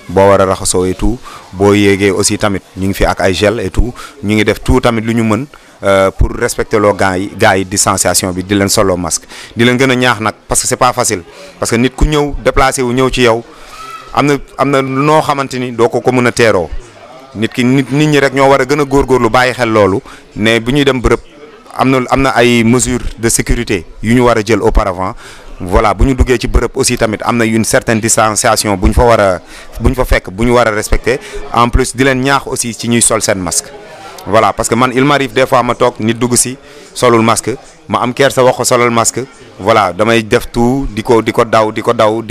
boo war a raxasoo et tout boo yéegee aussi tamit ñu ngi fi ak ay gel et tout ñu ngi def tout tamit lu ñu mën pour respecter loo gars yi distanciation bi di leen solo masque di leen gën a ñaax nag parce que c'est pas facile parce que nit ku ñëw déplacé wu ñëw ci yow am na noo xamante ni doo ko mën a teeroo nit ñi rek ñoo war a gën a góorgóorlu bàyyi xel loolu ne bu ñuy dem bërëb am na ay mesures de sécurité yu ñu war a jël auparavant voilà bu ñu duggee ci bërëb aussi tamit am na une certaine distanciation bu ñu fa fekk bu ñu war a respecter en plus di leen ñaax aussi ci ñuy sol seen masque voilà parce que man il m'arrive des fois ma toog nit dugg si solul masque ma am kersa wax ko solal masque voilà damay def tout di ko daw di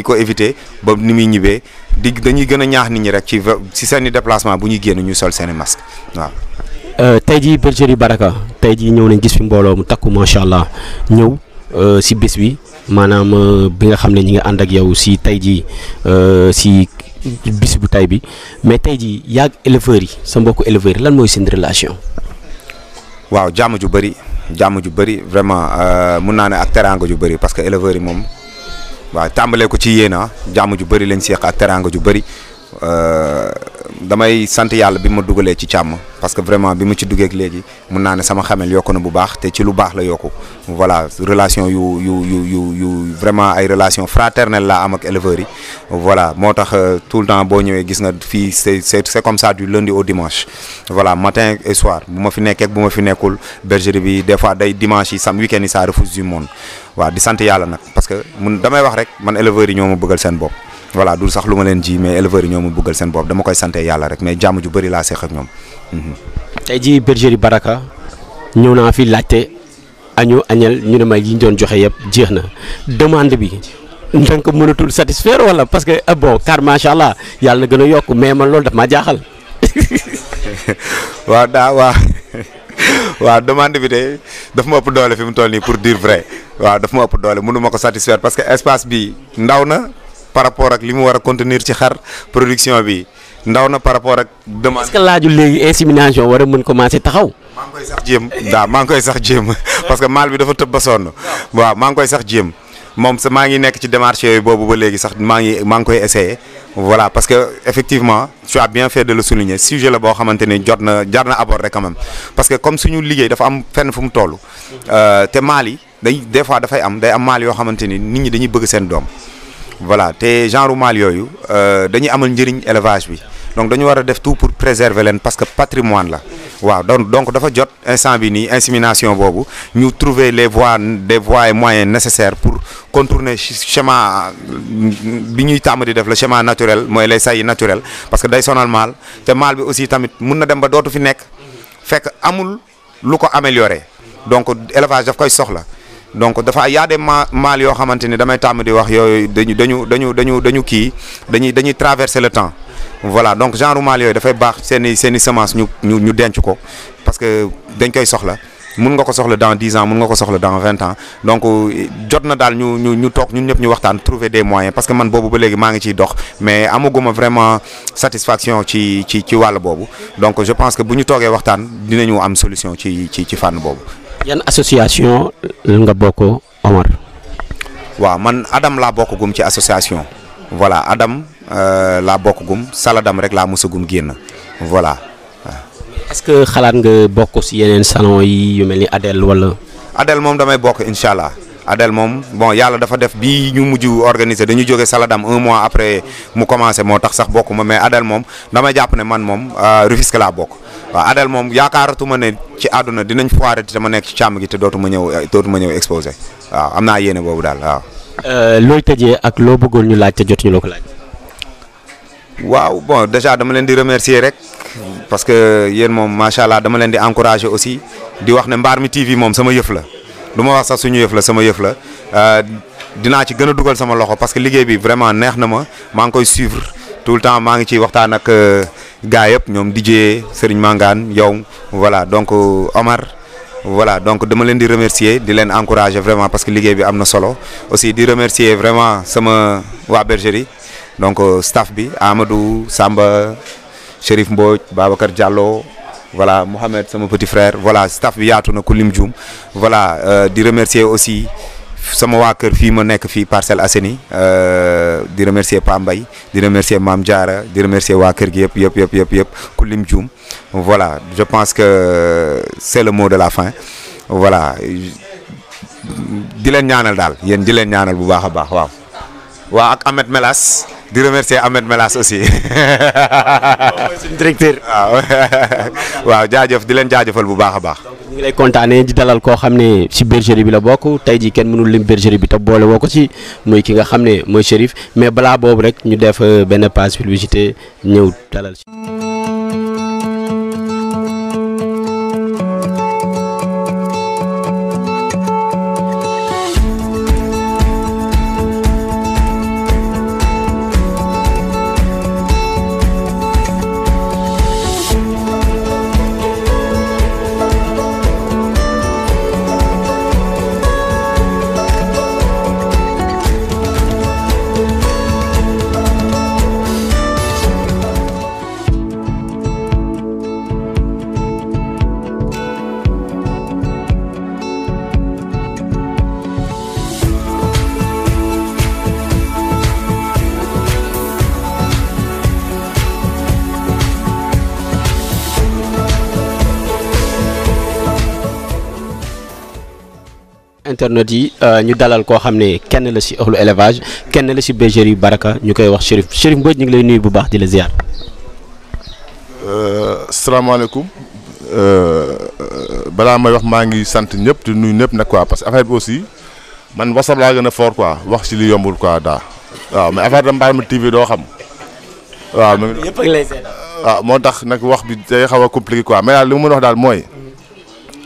ko éviter ba ni muy ñibbee dañuy gën a ñaax nit ñi rek ci seen i déplacement bu ñuy génn ñu sol seen i masque waaw. tey jii bergerie Baraka tey jii ñëw nañ gis fi mbooloo mu takku macha allah ñëw si bés bi maanaam bi nga xam ne ñi nga ànd ak yow si tey jii si bis bu tay bi mais tey jii yaag éleveurs yi sa mbokku éleveurs yi lan mooy seen relation. waaw jàmm ju bëri vraiment mun naa ne ak teraanga ju bëri parce que éleveurs yi moom waaw tàmbalee ko ci yéena jàmm ju bëri lañ seeq ak teraanga ju bëri damay sant yàlla bi ma dugalee ci càmm parce que vraiment bi ma ci duggee léegi mun naa ne sama xamel yokku na bu baax te ci lu baax la yokku voilà relation yu vraiment ay relation fraternelle laa am ak éleveurs yi voilà moo tax tout le temps boo ñëwee gis nga fii c'est comme ça du lundi au dimanche voilà matin et soir bu ma fi nekkee bu ma fi nekkul bergerie bi des fois day dimanche yi sam week-end yi ça refuse du monde waaw di sant yàlla nag parce que damay wax rek man éleveurs yi ñoo ma bëggal seen bopp. voilà dul sax lu ma leen ji mais éleveurs yi ñoo ma bëggal seen bopp dama koy sante yàlla rek mais jàmm ju bëri laa seq ak ñoom. tey jii bergerie Baraka ñëw naa fi laajte añal ñu ne ma yi ñu doon joxe yëpp jeex na demande bi ndànk mënatul satisfaire wala parce que bon car macha allah yàlla na gën a yokk mais man loolu daf maa jaaxal. waaw demande bi de daf ma ëpp doole fi mu toll nii pour dire vrai waaw daf ma ëpp doole mënu ma ko satisfaire parce que espace bi ndaw na. par rapport ak li mu war a contenir ci xar production bi ndaw na par rapport ak demande. est-ce que laajul léegi insémination war a mën commencer taxaw. maa ngi koy sax jéem maa ngi koy sax jéem parce que maal bi dafa tëb ba sonn waaw maa ngi koy sax jéem moom sa maa ngi nekk ci démarche yooyu boobu ba léegi sax maa ngi koy essayer voilà parce que effectivement tu as bien fait de le souligner sujet la boo xamante ni jar na aborder quand même parce que comme suñu liggéey dafa am fenn fu mu toll te maal yi des fois day am maal yoo xamante ni nit ñi dañuy bëgg seen doom. voilà te genre maal yooyu dañuy amal njëriñ élevage bi donc dañu war a def tout pour préserver leen parce que patrimoine la waaw donc dafa jot instant bi nii insémination boobu ñu trouver des voies et moyens nécessaires pour contourner schéma bi ñuy tàmm di def le schéma naturel mooy les saillies naturelles parce que day sonal maal te maal bi aussi tamit mun na dem ba dootu fi nekk fekk amul lu ko améliorer donc élevage daf koy soxla. donc dafa y a des maal yoo xamante ni damay tàmm di wax yooyu dañuy traverser le temps voilà donc genre maal yooyu dafay baax seen i semence ñu denc ko parce que dañ koy soxla mun nga ko soxla dans 10 ans mun nga ko soxla dans 20 ans donc jot na daal ñu toog ñun ñëpp ñu waxtaan trouver des moyens parce que man boobu ba léegi maa ngi ciy dox mais amaguma vraiment satisfaction ci wàll boobu donc je pense que bu ñu toogee waxtaan dinañu am solution ci fànn boobu. yan association nga bokk Omar. waaw man Adam laa bokkagum ci association voilà Adam laa bokkagum Saladam rek laa mosagum génn voilà. est-ce que xalaat nga bokk ci yeneen salon yi yu mel ni Adel wala. Adel moom damay bokk incha allah Adel moom bon yàlla dafa def bii ñu mujj organiser dañu jóge Saladam 1 mois après mu commencé moo tax sax bokkuma mais Adel moom damay jàpp ne man moom Rufisque laa bokk. waaw Adel moom yaakaaratuma ne ci àdduna dinañ foire te dama nekk ci càmm gi te dootuma ñëw exposé waaw am naa yéene boobu daal waaw. looy tëjee ak loo bëggoon ñu laaj te jotuñu la ko laaj. waaw bon déjà dama leen di remercier rek parce que yéen moom macha allah dama leen di encourager aussi di wax ne Mbarmi TV moom sama yëf la du ma wax sax suñu yëf la sama yëf la dinaa ci gën a dugal sama loxo parce que liggéey bi vraiment neex na ma maa ngi koy suivre tout le temps maa ngi ciy waxtaan ak. gaa yëpp ñoom DJ Serigne Mangane yow voilà donc Omar voilà donc dama leen di remercier di leen encourager vraiment parce que liggéey bi am na solo aussi di remercier vraiment sama waa bergerie donc staff bi Amadou Samba Chérif Mbodj Babacar Diallo voilà Mohamed sama petit frère voilà staff bi yaatu na ku lim juum voilà di remercier aussi sama waa kër fii ma nekk fii Parcelles Assainies di remercier Pa Mbaye di remercier Mame Diarra di remercier waa kër gi yëpp ku lim juum voilà je pense que c'est le mot de la fin voilà di leen ñaanal daal yéen di leen ñaanal bu baax a baax waaw ak Ahmed Melas di remercier Ahmed Melas aussi suñu directeur waaw jaajëf di leen jaajëfal bu baax a baax. ñu ngi lay kontaanee di dalal koo xam ne ci bergerie bi la bokk tey jii kenn mënul lim bergerie bi te boole woo ko ci muy ki nga xam ne mooy Chérif mais balaa boobu rek ñu def benn page publicité ñëw dalal ci. internet yi ñu dalal koo xam ne kenn la si ëxlu élevage kenn la si bergerie Baraka ñu koy wax Chérif Mbodj ñu ngi lay nuyu bu baax di la ziar. salaamaaleykum balaa may wax maa ngi sant ñëpp di nuyu ñëpp nag quoi parce que affaire bi aussi man WhatsApp laa gën a fort quoi wax ci li yombul quoi waaw mais affaire de Mbarmi TV doo xam waaw. yëpp ak lay seetaan. waaw moo tax nag wax bi day xaw a compliqué quoi mais daal li mu mën a wax daal mooy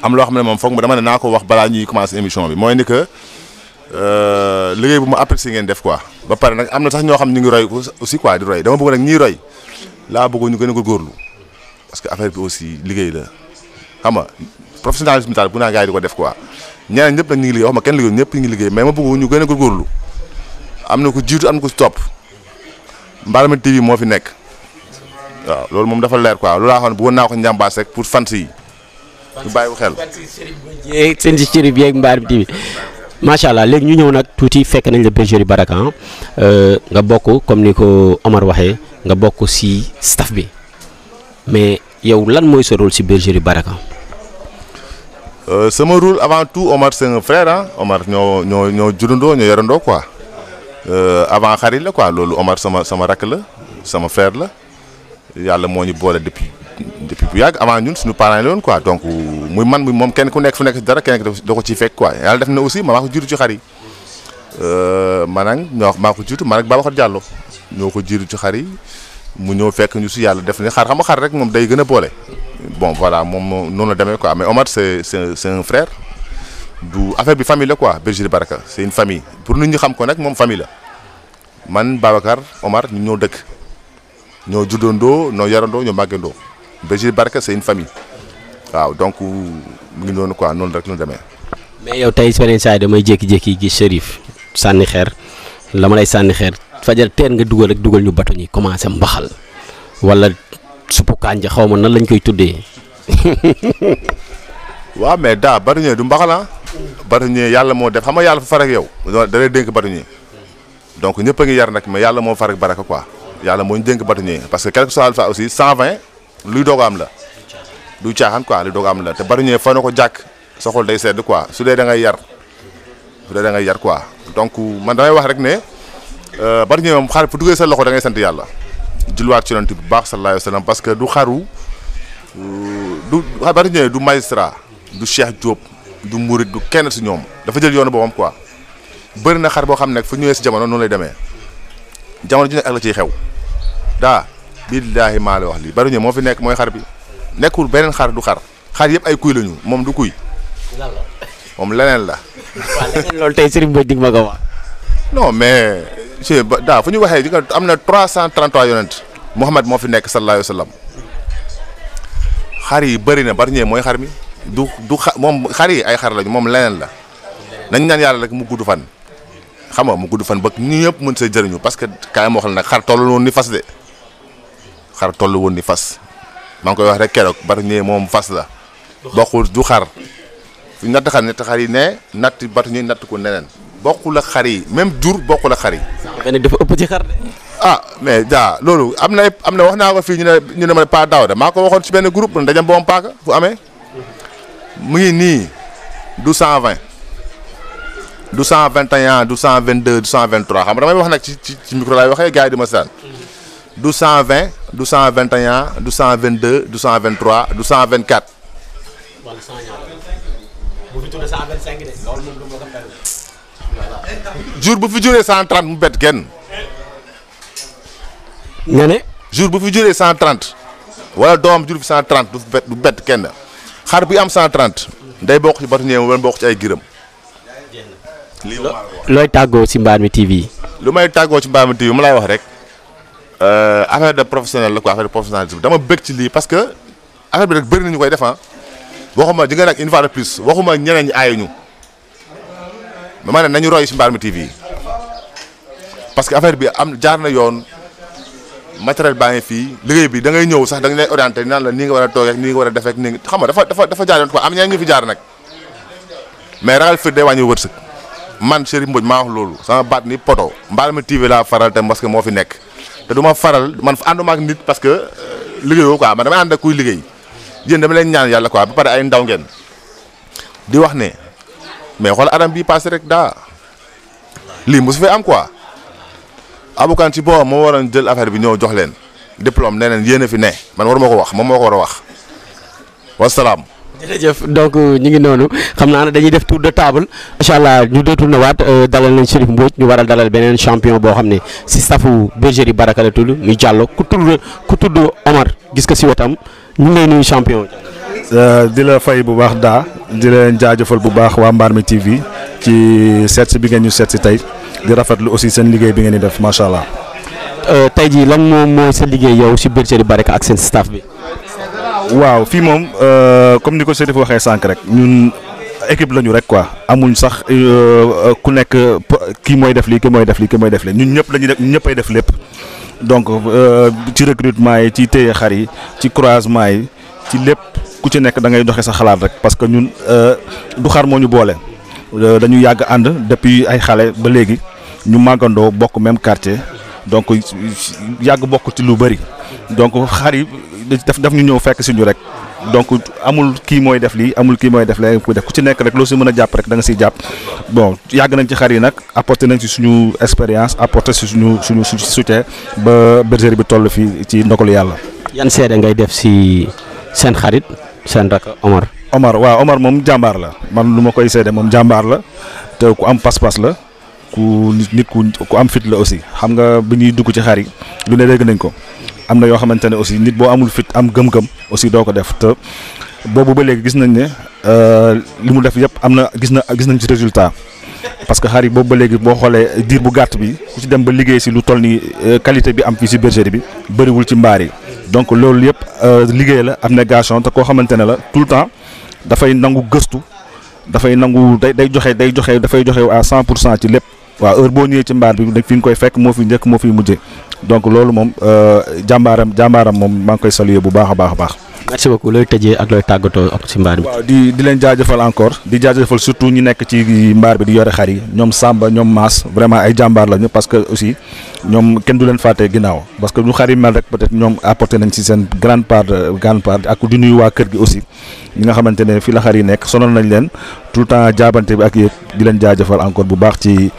am loo xam ne moom foog dama ne naa ko wax balaa ñuy commencé émission bi mooy ni que liggéey bu ma apprécié ngeen def quoi ba pare nag am na sax ñoo xam ñu ngi roy aussi quoi di roy dama bëgg nag ñiy roy laa bëgg ñu gën a góorgóorlu parce que affaire bi aussi liggéey la xam nga professionnalisme daal bu naa gars yi di ko def quoi ñeneen ñëpp nag ñu ngi liggéey wax ma kenn liggéey ñëpp ñu ngi liggéey mais ma bëgg ñu gën a góorgóorlu am na ko jiitu am na ko si topp Mbarmi TV moo fi nekk waaw loolu moom dafa leer quoi loolu laa xam ne bëggoon naa ko njàmbaas rek pour fans yi ñu bàyyi ko xel. seen si Chérif yeeg Mbarmi TV macha allah léegi ñu ñëw nag tuuti fekk nañ la bergerie Baraka nga bokk comme ni ko Omar waxee nga bokk si staff bi mais yow lan mooy sa rôle si bergerie Baraka. sama rôle avant tout Omar c'est un frère ah Omar ñoo jurandoo ñoo yorandoo quoi avant xarit la quoi loolu Omar sama rakk la sama frère la yàlla moo ñu boole depuis bu yàgg avant ñun suñu parents yi la woon quoi donc muy man muy moom kenn ku nekk fu nekk si dara kenn da ko ciy fekk quoi yàlla def na aussi maa ko jiitu ci xar yi maanaam maa ko jiitu man ak Babacar Diallo ñoo ko jiitu ci xar yi mu ñëw fekk ñu si yàlla def ni xar xam nga xar rek moom day gën a boole bon voilà moom noonu la demee quoi mais Omar c'est un frère du affaire bi famille la quoi bergerie Baraka c'est une famille pour nit ñi xam ko nag moom famille la man Babacar Omar ñu ñoo dëkk ñoo juddandoo ñoo yarandoo ñoo màggandoo bergerie Baraka c'est une famille waaw donc mu ngi noonu quoi noonu rek la demee. mais yow tey beneen saa yi damay jékki-jékki gis Chérif sànni xeer la ma lay sànni xeer fajar teel nga dugal ñu bato ñi commencé mbaxal wala suppu kànja xaw ma nan lañ koy tuddee. waaw mais daa batuñee du mbaxal ah. batuñee yàlla moo def xam nga yàlla fa far ak yow da lay dénk batuñee donc ñëpp a ngi yar nag mais yàlla moo far ak Baraka quoi yàlla moo ñu dénk batuñee parce que quelque soit alpha aussi 120 luy doog a am la du caaxaan quoi luy doog a am la te batuñee fa na ko jàkk sa xol day sedd quoi su dee da ngay yar quoi donc man damay wax rek ne batuñee moom xar fu duggee sa loxo da ngay sant yàlla julwaat ci yonent bu baax sallallahu alayhi wa sallam parce que du xaru du batuñee du magistrat du Cheikh Diop du Mourid du kenn si ñoom dafa jël yoonu boppam quoi bëri na xar boo xam ne fu ñëwee si jamono noonu lay demee jamono ju nekk ak la ciy xew daa billaahi maa la wax lii batuñee moo fi nekk mooy xar bi nekkul beneen xar du xar yëpp ay kuy lañu moom du kuy moom leneen la. waaw leneen loolu tey Serigne Mbodj dig ma ko wax. non mais daa fu ñu waxee di nga am na 333 yonent Muhammad moo fi nekk sallallahu alayhi wa sallam xar yi bëri na bari mooy xar mi du moom xar yi ay xar lañu moom leneen la nañ ñaan yàlla rek mu gudd fan xam nga mu gudd fan ba ñu ñëpp mën see jëriñu parce que kaay ma wax la nag xar toll woon ni fas de xar toll woon ni fas maa ngi koy wax rek keroog bari moom fas la bokkul du xar fu natt xar yi ne natt bari natt ko neneen bokkul ak xar yi même jur bokkul ak xar yi. benn dafa ëpp ci xar de. ah mais daa loolu am na wax naa ko fii ñu ne ma Pa Daouda maa ko waxoon ci benn groupe ndajam boom paaka fu amee mu ngi nii du 120 du 121 du 122 du 123 xam nga damay wax nag ci micro laay waxee gars yi di ma seetaan du 120 du 121 du 122 du 123 du 124. wala 100 bu fi tuddee 125 de loolu moom du ma ko fay. jour bu fi juree 130 mu bett kenn. nga ne. jour bu fi juree 130 wala doom jur fi 130 du bett kenn xar bi am 130 day bokk ci batuñee wala bokk ci ay giram. looy tàggoo ci Mbarmi TV. lu may tàggoo ci Mbarmi TV mu lay wax rek affaire de professionnel la quoi affaire de professionnalisme dama bëgg ci lii parce que affaire bi rek bëri na ñu koy def waxuma di nga nag une fois de plus waxuma ñeneen ñi aayuñu mais ma ne nañu roy ci Mbarmi TV parce que affaire bi jaar na yoon matériel baa ngi fii liggéey bi da ngay ñëw sax da nga lay orienté naan la nii nga war a toogee nii nga war a defee nii xam nga dafa jaar yoon quoi am ñeneen ñu fi jaar nag mais ragal fit day wàññi wërsëg man Chérif Mbodj maa wax loolu sama baat ni poto Mbarmi TV laa faral te parce que moo fi nekk te du ma faral man ànduma ak nit parce que liggéeyoo quoi man damay ànd ak kuy liggéey yéen dama leen ñaan yàlla quoi ba pare ay ndaw ngeen di wax ne mais xool adam bii passé rek daa lii mosu fee am quoi Aboukan ci boppam moo waroon jël affaire bi ñëw jox leen diplôme nee leen yéen a fi ne man waruma ko wax moom moo ko war a wax wasalaam. jërëjëf donc ñu ngi noonu xam naa ne dañuy def tour de table incha allah ñu détourné waat dalal nañ Chérif Mbodj ñu waral dalal beneen champion boo xam ne si staffu bergerie Baraka la tudd muy Diallo ku tudd Omar gis ko si wetam ñu ngi lay nuyu champion. di la fay bu baax daa di leen jaajëfal bu baax waa Mbarmi TV ci seet si bi ngeen ñu seet si tey di rafetlu aussi seen liggéey bi ngeen di def macha allah. tey jii lan moom mooy sa liggéey yow si bergerie Baraka ak seen staff bi. waaw fii moom comme ni ko Chérif waxee sànq rek ñun équipe lañu rek quoi amuñ sax ku nekk kii mooy def lii kii mooy def lii kii mooy def lii ñun ñëpp la ñuy def ñun ñëppay def lépp donc ci recrutement yi ci téye xar yi ci croisement yi ci lépp ku ci nekk da ngay joxe sa xalaat rek parce que ñun du xar moo ñu boole dañu yàgg ànd depuis ay xale ba léegi ñu màggandoo bokk même quartier donc yàgg bokk ci lu bëri donc xar yi daf ñu ñëw fekk si ñu rek donc amul kii mooy def lii amul kii mooy def lee ku ci nekk rek loo si mën a jàpp rek da nga siy jàpp bon yàgg nañ ci xar yi nag apporté nañ ci suñu expérience apporté si suñu soutien ba bergerie bi toll fii ci ndogalu yàlla. yan seede ngay def si seen xarit seen rak Omar. waaw Omar moom jàmbaar la man lu ma koy seede moom jàmbaar la te ku am pas-pas la ku nit ku am fit la aussi xam nga bi ñuy dugg ci xar yi lu ne dégg nañ ko. am na yoo xamante ne aussi nit boo amul fit am gëm-gëm aussi doo ko def te boobu ba léegi gis nañ ne li mu def yëpp gis nañ ci résultat parce que xar yi boobu ba léegi boo xoolee diir bu gàtt bi ku ci dem ba liggéey si lu toll ni qualité bi am fii si bergerie bi bëriwul ci mbaar yi donc loolu yëpp liggéey la abnégation te koo xamante ne la tout le temps dafay nangu gëstu dafay nangu day joxe dafay joxe à 100% ci lépp waaw heure boo ñëwee ci mbaar bi fi nga koy fekk moo fi njëkk moo fi mujjee donc loolu moom jàmbaaram moom maa ngi koy saluer bu baax a baax. merci beaucoup looy tëjee ak looy tàggatoo ak si mbaar bi. waaw di leen jaajëfal encore di jaajëfal surtout ñi nekk ci mbaar bi di yore xar yi ñoom Samba ñoom Maas vraiment ay jàmbaar lañu parce que aussi ñoom kenn du leen fàtte ginnaaw parce que lu xar yi mel rek peut-être ñoom apporté nañ ci seen grande part ak di nuyu waa kër gi aussi ñi nga xamante ne fii la xar yi nekk sonal nañ leen tout le temps jaabante bi ak yéen di leen jaajëfal encore bu baax ci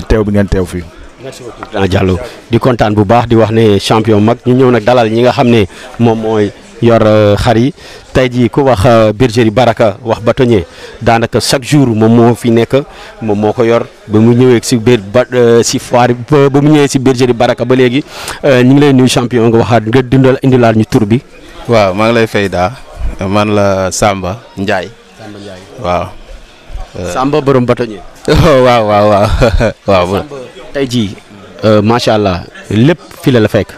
teew bi ngeen teew fii. merci beaucoup Grand Diallo di kontaan bu baax di wax ne champion mag ñu ñëw nag dalal ñi nga xam ne moom mooy yor xar yi tey jii ku wax bergerie Baraka wax bâtonnier daanaka chaque jour moom moo fi nekk moom moo ko yor ba mu ñëwee si biir si foire ba mu ñëwee si bergerie Baraka ba léegi ñu ngi lay nuyu champion nga waxaat nga indilaal ñu tur bi. waaw maa ngi lay fay daa man la Samba Ndiaye. waaw. Samba borom bâtonnier. waaw. tey jii macha allah lépp fi la fekk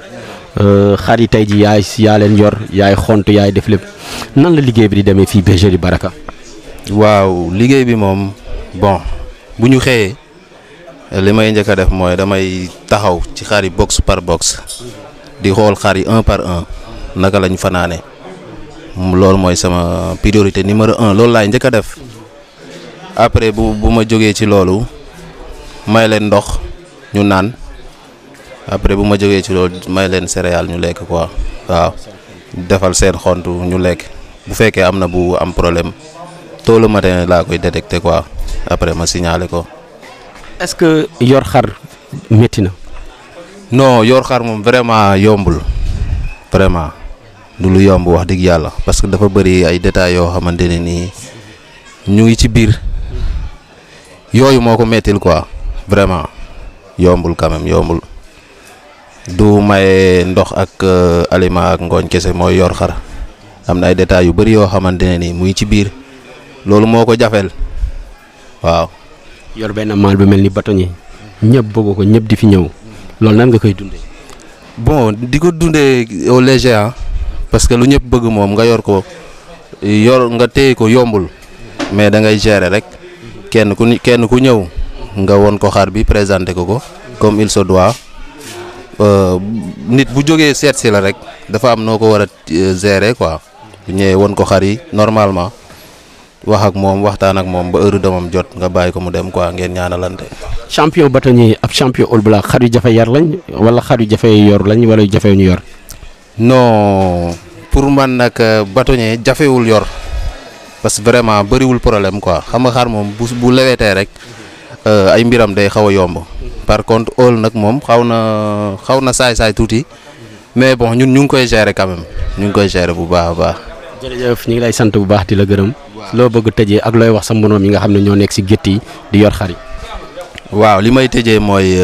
xar yi tey jii yaa leen yor yaay xont yaay def lépp nan la liggéey bi di demee fii bergerie Baraka. waaw liggéey bi moom bon bu ñu xëyee li may njëkk a def mooy damay taxaw ci xar yi box par box di xool xar yi un par un naka lañ fanaane loolu mooy sama priorité numéro 1 loolu laay njëkk a def après bu ma jógee ci loolu may leen ndox. ñu naan après bu ma jógee ci loolu may leen céréales ñu lekk quoi waaw defal seen xont ñu lekk bu fekkee am na bu am problème tôt le matin laa koy détecter quoi après ma signaler ko. est-ce que yor xar métti na. non yor xar moom vraiment yombul vraiment du lu yomb wax dëgg yàlla parce que dafa bëri ay détails yoo xamante ne nii ñu ngi ci biir yooyu moo ko mettil quoi vraiment. yombul quand même yombul du maye ndox ak aliment ak ngooñ kese mooy yor xar am na ay détails yu bëri yoo xamante ne ni muy ci biir loolu moo ko jafeel waaw. yor benn maal bu mel ni bâtonnier ñëpp bëgg ko ñëpp di fi ñëw loolu nan nga koy dundee. bon di ko dundee au léger parce que lu ñëpp bëgg moom nga yor ko nga téye ko yombul mais da ngay gérer rek kenn ku ñëw. nga won ko xar bi présenté ko comme il se doit nit bu jógee seet si la rek dafa am noo ko war a gérer quoi bu ñëwee won ko xar yi normalement wax ak moom waxtaan ak moom ba heure demam jot nga bàyyi ko mu dem quoi ngeen ñaanalante. champion bâtonnier ab champion All Black xar yu jafe yar lañ wala xar yu jafe yor lañ wala yu jafe ñu yor. non pour man nag bâtonnier jafewul yor parce que vraiment bëriwul problème quoi xam nga xar moom bu lewetee rek ay mbiram day xaw a yomb par contre óol nag moom xaw na saay tuuti mais bon ñun ñu ngi koy gérer quand même ñu ngi koy gérer bu baax a baax. jërëjëf ñu ngi lay sant bu baax di la gërëm. loo bëgg tëjee ak looy wax sa mbonoom yi nga xam ne ñoo nekk si gétt yi di yor xar yi. waaw li may tëjee mooy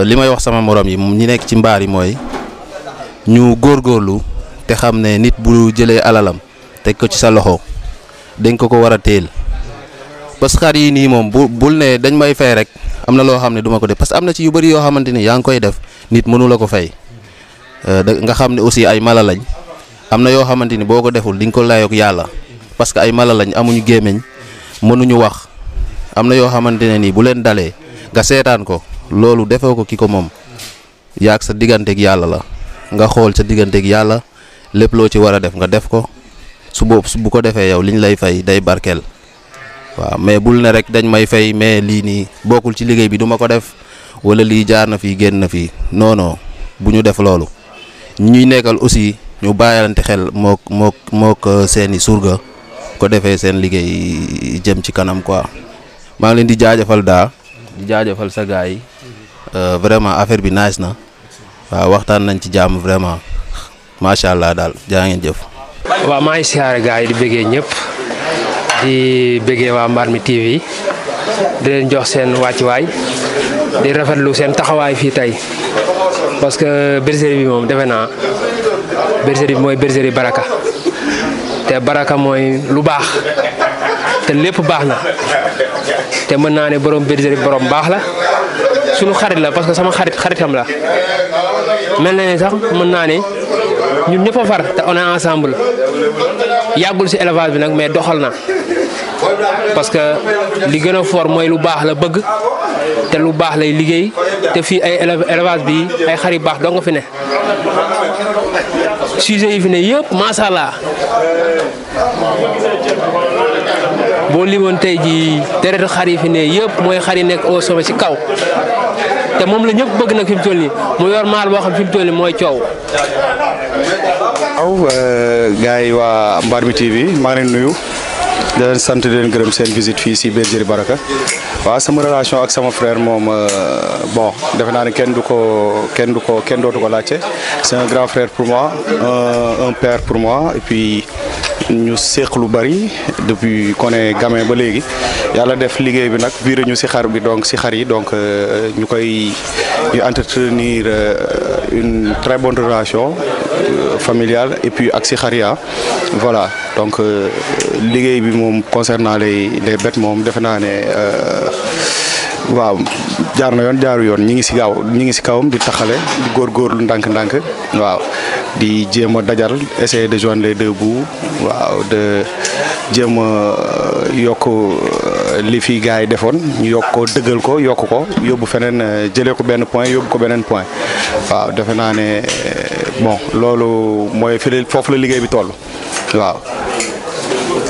li may wax sama morom yi ñi nekk ci mbaar yi mooy ñu góorgóorlu te xam ne nit bu jëlee alalam teg ko ci sa loxo dañ ko war a téel parce que xar yi nii moom bul ne dañ may fay rek am na loo xam ne duma ko def parce que am na ci yu bëri yoo xamante ni yaa ngi koy def nit mënu la ko fay nga xam ne aussi ay mala lañ am na yoo xamante ni boo ko deful di nga ko layoog yàlla parce que ay mala lañ amuñu gémmiñ mënuñu wax am na yoo xamante ne nii bu leen dalee nga seetaan ko loolu defoo ko ki ko moom yaag sa digganteeg yàlla la nga xool sa digganteeg yàlla lépp loo ci war a def nga def ko su bu ko defee yow liñ lay fay day barkeel waaw mais bul ne rek dañ may fay mais lii nii bokkul ci liggéey bi duma ko def wala lii jaar na fii génn na fii non bu ñu def loolu ñuy nekkal aussi ñu bàyyalante xel mook seeni surga ko defee seen liggéey jëm ci kanam quoi maa ngi leen di jaajëfal di jaajëfal sa gars yi vraiment affaire bi nice na waaw waxtaan nañ ci jàmm vraiment macha allah daal jaa ngeen jëf. waaw maa ngi siyaare gars yi di bëggee ñëpp di bëggee waa Mbarmi TV di leen jox seen wàccuwaay di rafetlu seen taxawaay fii tey parce que bergerie bi moom defe naa bergerie bi mooy bergerie Baraka te Baraka mooy lu baax te lépp baax na te mën naa ne borom bergerie borom baax la sunu xarit la parce que sama xaritam la mel na ne sax mën naa ne ñun ñëpp a far te on est ensemble yàggul ci élevage bi nag mais doxal na parce que li gën a fort mooy lu baax la bëgg te lu baax lay liggéey te fii ay élevage bi ay xar yu baax doo nga fi ne sujet yi fi ne yëpp macha allah boo limoon tey ji deret xar yi fi ne yëpp mooy xar yi nekk au sommet ci kaw te moom la ñëpp bëgg nag fi mu toll nii mu yor maal boo xam fi mu toll nii mooy coow. waaw gars yi waa Mbarmi TV maa ngi leen nuyu di leen sant di leen gërëm seen visite fii si bergerie Baraka waaw sama relation ak sama frère moom bon defe naa ne kenn dootu ko laajte c'est un grand frère pour moi un père pour moi et puis ñu seq lu bari depuis qu'on est gamin ba léegi yàlla def liggéey bi nag viré ñu si xar bi donc si xar yi donc ñu entretenir une très bonne relation familiale et puis ak si xar ya voilà donc liggéey bi moom concernant les bêtes moom defe naa ne waaw jaar na yoon jaaru yoon ñi ngi si kawam di taxale di góorgóorlu ndànk-ndànk waaw di jéem a dajal essayer de joindre les deux bouts waaw de jéem a yokk li fi gars yi defoon ñu yokk ko dëggal ko yokk ko yóbbu feneen jëlee ko benn point yóbbu ko beneen point waaw defe naa ne bon loolu mooy foofu la liggéey bi toll waaw.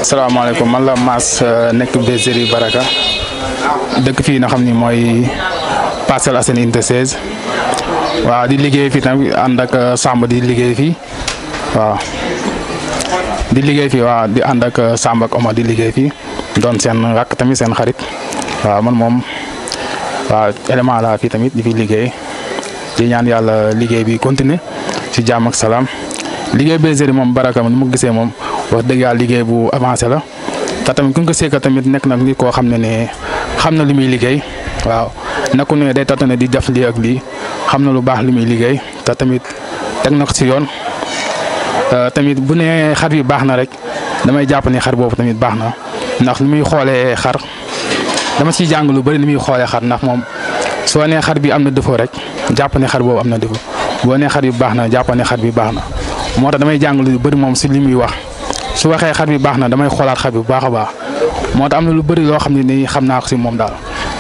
asalaamaaleykum man la Mass nekk bergerie Baraka dëkk fii nga xam ni mooy Parcelles Assainies unité 16 waaw di liggéey fii tamit ànd ak Samba di liggéey fii waaw di liggéey fii waaw di ànd ak Samba ak Omar di liggéey fii doon seen rakk tamit seen xarit waaw man moom waaw élément la fii tamit di fi liggéey di ñaan yàlla liggéey bi continuer ci jàmm ak salaam liggéey bergerie moom Baraka ni mu gisee moom wax dëgg yàlla liggéey bu avancé la te tamit ku ñu ko seeka tamit nekk nag nit koo xam ne xam na li muy liggéey waaw nekku ne day tatane di def lii ak lii xam na lu baax li muy liggéey te tamit teg na ko ci yoon tamit bu ne xar bi baax na rek damay jàpp ne xar boobu tamit baax na ndax li muy xoolee xar dama ciy jàng lu bari li muy xoolee xar ndax moom soo nee xar bi am na défaut rek jàpp ne xar boobu am na défaut boo nee xar bi baax na jàpp ne xar bi baax na moo tax damay jàng lu bari moom ci li muy wax su waxee xar bi baax na damay xoolaat xar bi bu baax a baax moo tax am na lu bari loo xam ne nii xam naa ko ci moom daal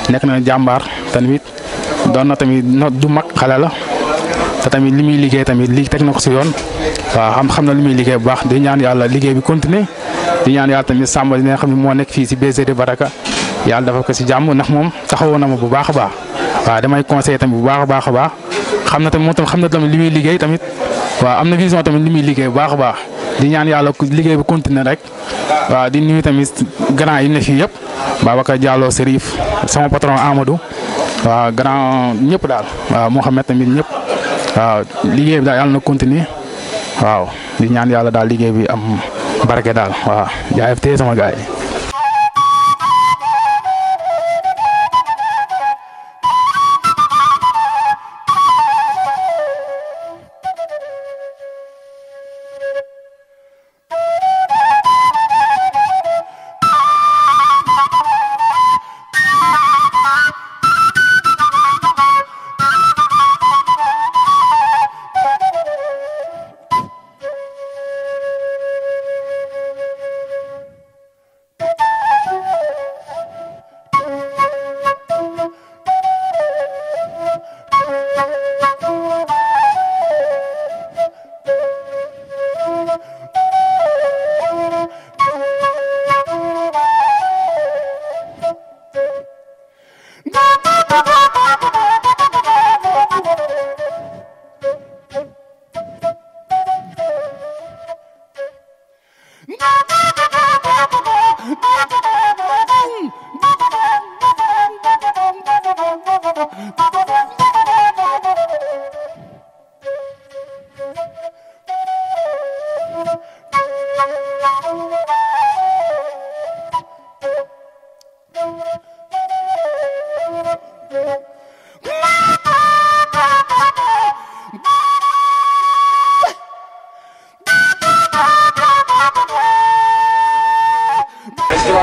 nekk na jàmbaar tamit doon na tamit du mag xale la te tamit li muy liggéey tamit lii teg na ko ci yoon waaw xam na li muy liggéey bu baax di ñaan yàlla liggéey bi continuer di ñaan yàlla tamit Samba dina xam ne moo nekk fii ci bergerie Baraka yàlla dafa ko ci jàmm ndax moom taxawoon na ma bu baax a baax waaw damay conseiller tamit bu baax a baax xam na tamit moom tam xam na tamit li muy liggéey tamit waaw am na vision tamit li muy liggéey bu baax a baax di ñaan yàlla liggéey bi continuer rek waaw di nuyu tamit grand yi ne fii yëpp Babacar Diallo Serif sama patron Amadou waaw grand ñëpp daal waaw Mouhamed tamit ñëpp waaw liggéey bi daal yàlla na continuer waaw di ñaan yàlla daal liggéey bi am barke daal waaw jaayef tey sama gaay yi.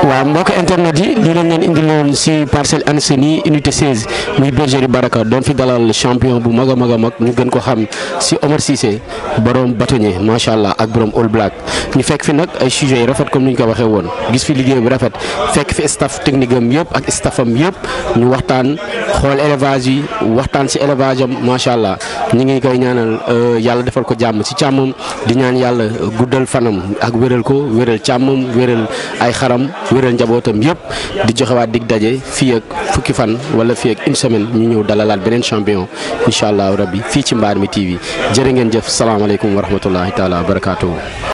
waaw mbokk internet yi lii lañ leen indiloon si Parcelles Assainies unité 16 muy bergerie Baraka doon fi dalal champion bu mag a mag a mag ñu gën ko xam si Omar Cissé borom bâtonnier macha allah ak borom All Black ñu fekk fi nag ay sujets yu rafet comme ni ñu ko waxee woon gis fi liggéey bu rafet fekk fi staff technique am yëpp ak staffam yëpp ñu waxtaan xool élevage yi waxtaan si élevage am macha allah ñu ngi koy ñaanal yàlla defal ko jàmm si càmmam di ñaan yàlla guddal fanam ak wéral ko wéral càmmam wéral ay xaram wéral njabootam yëpp di joxewaat dig daje fii ak fukki fan wala fii ak une semaine ñu ñëw dalalaat beneen champion incha allah rabbi fii ci Mbarmi TV jërë ngeen jëf salaamaaleykum wa rahmatullahi taala wa barakaatuhu.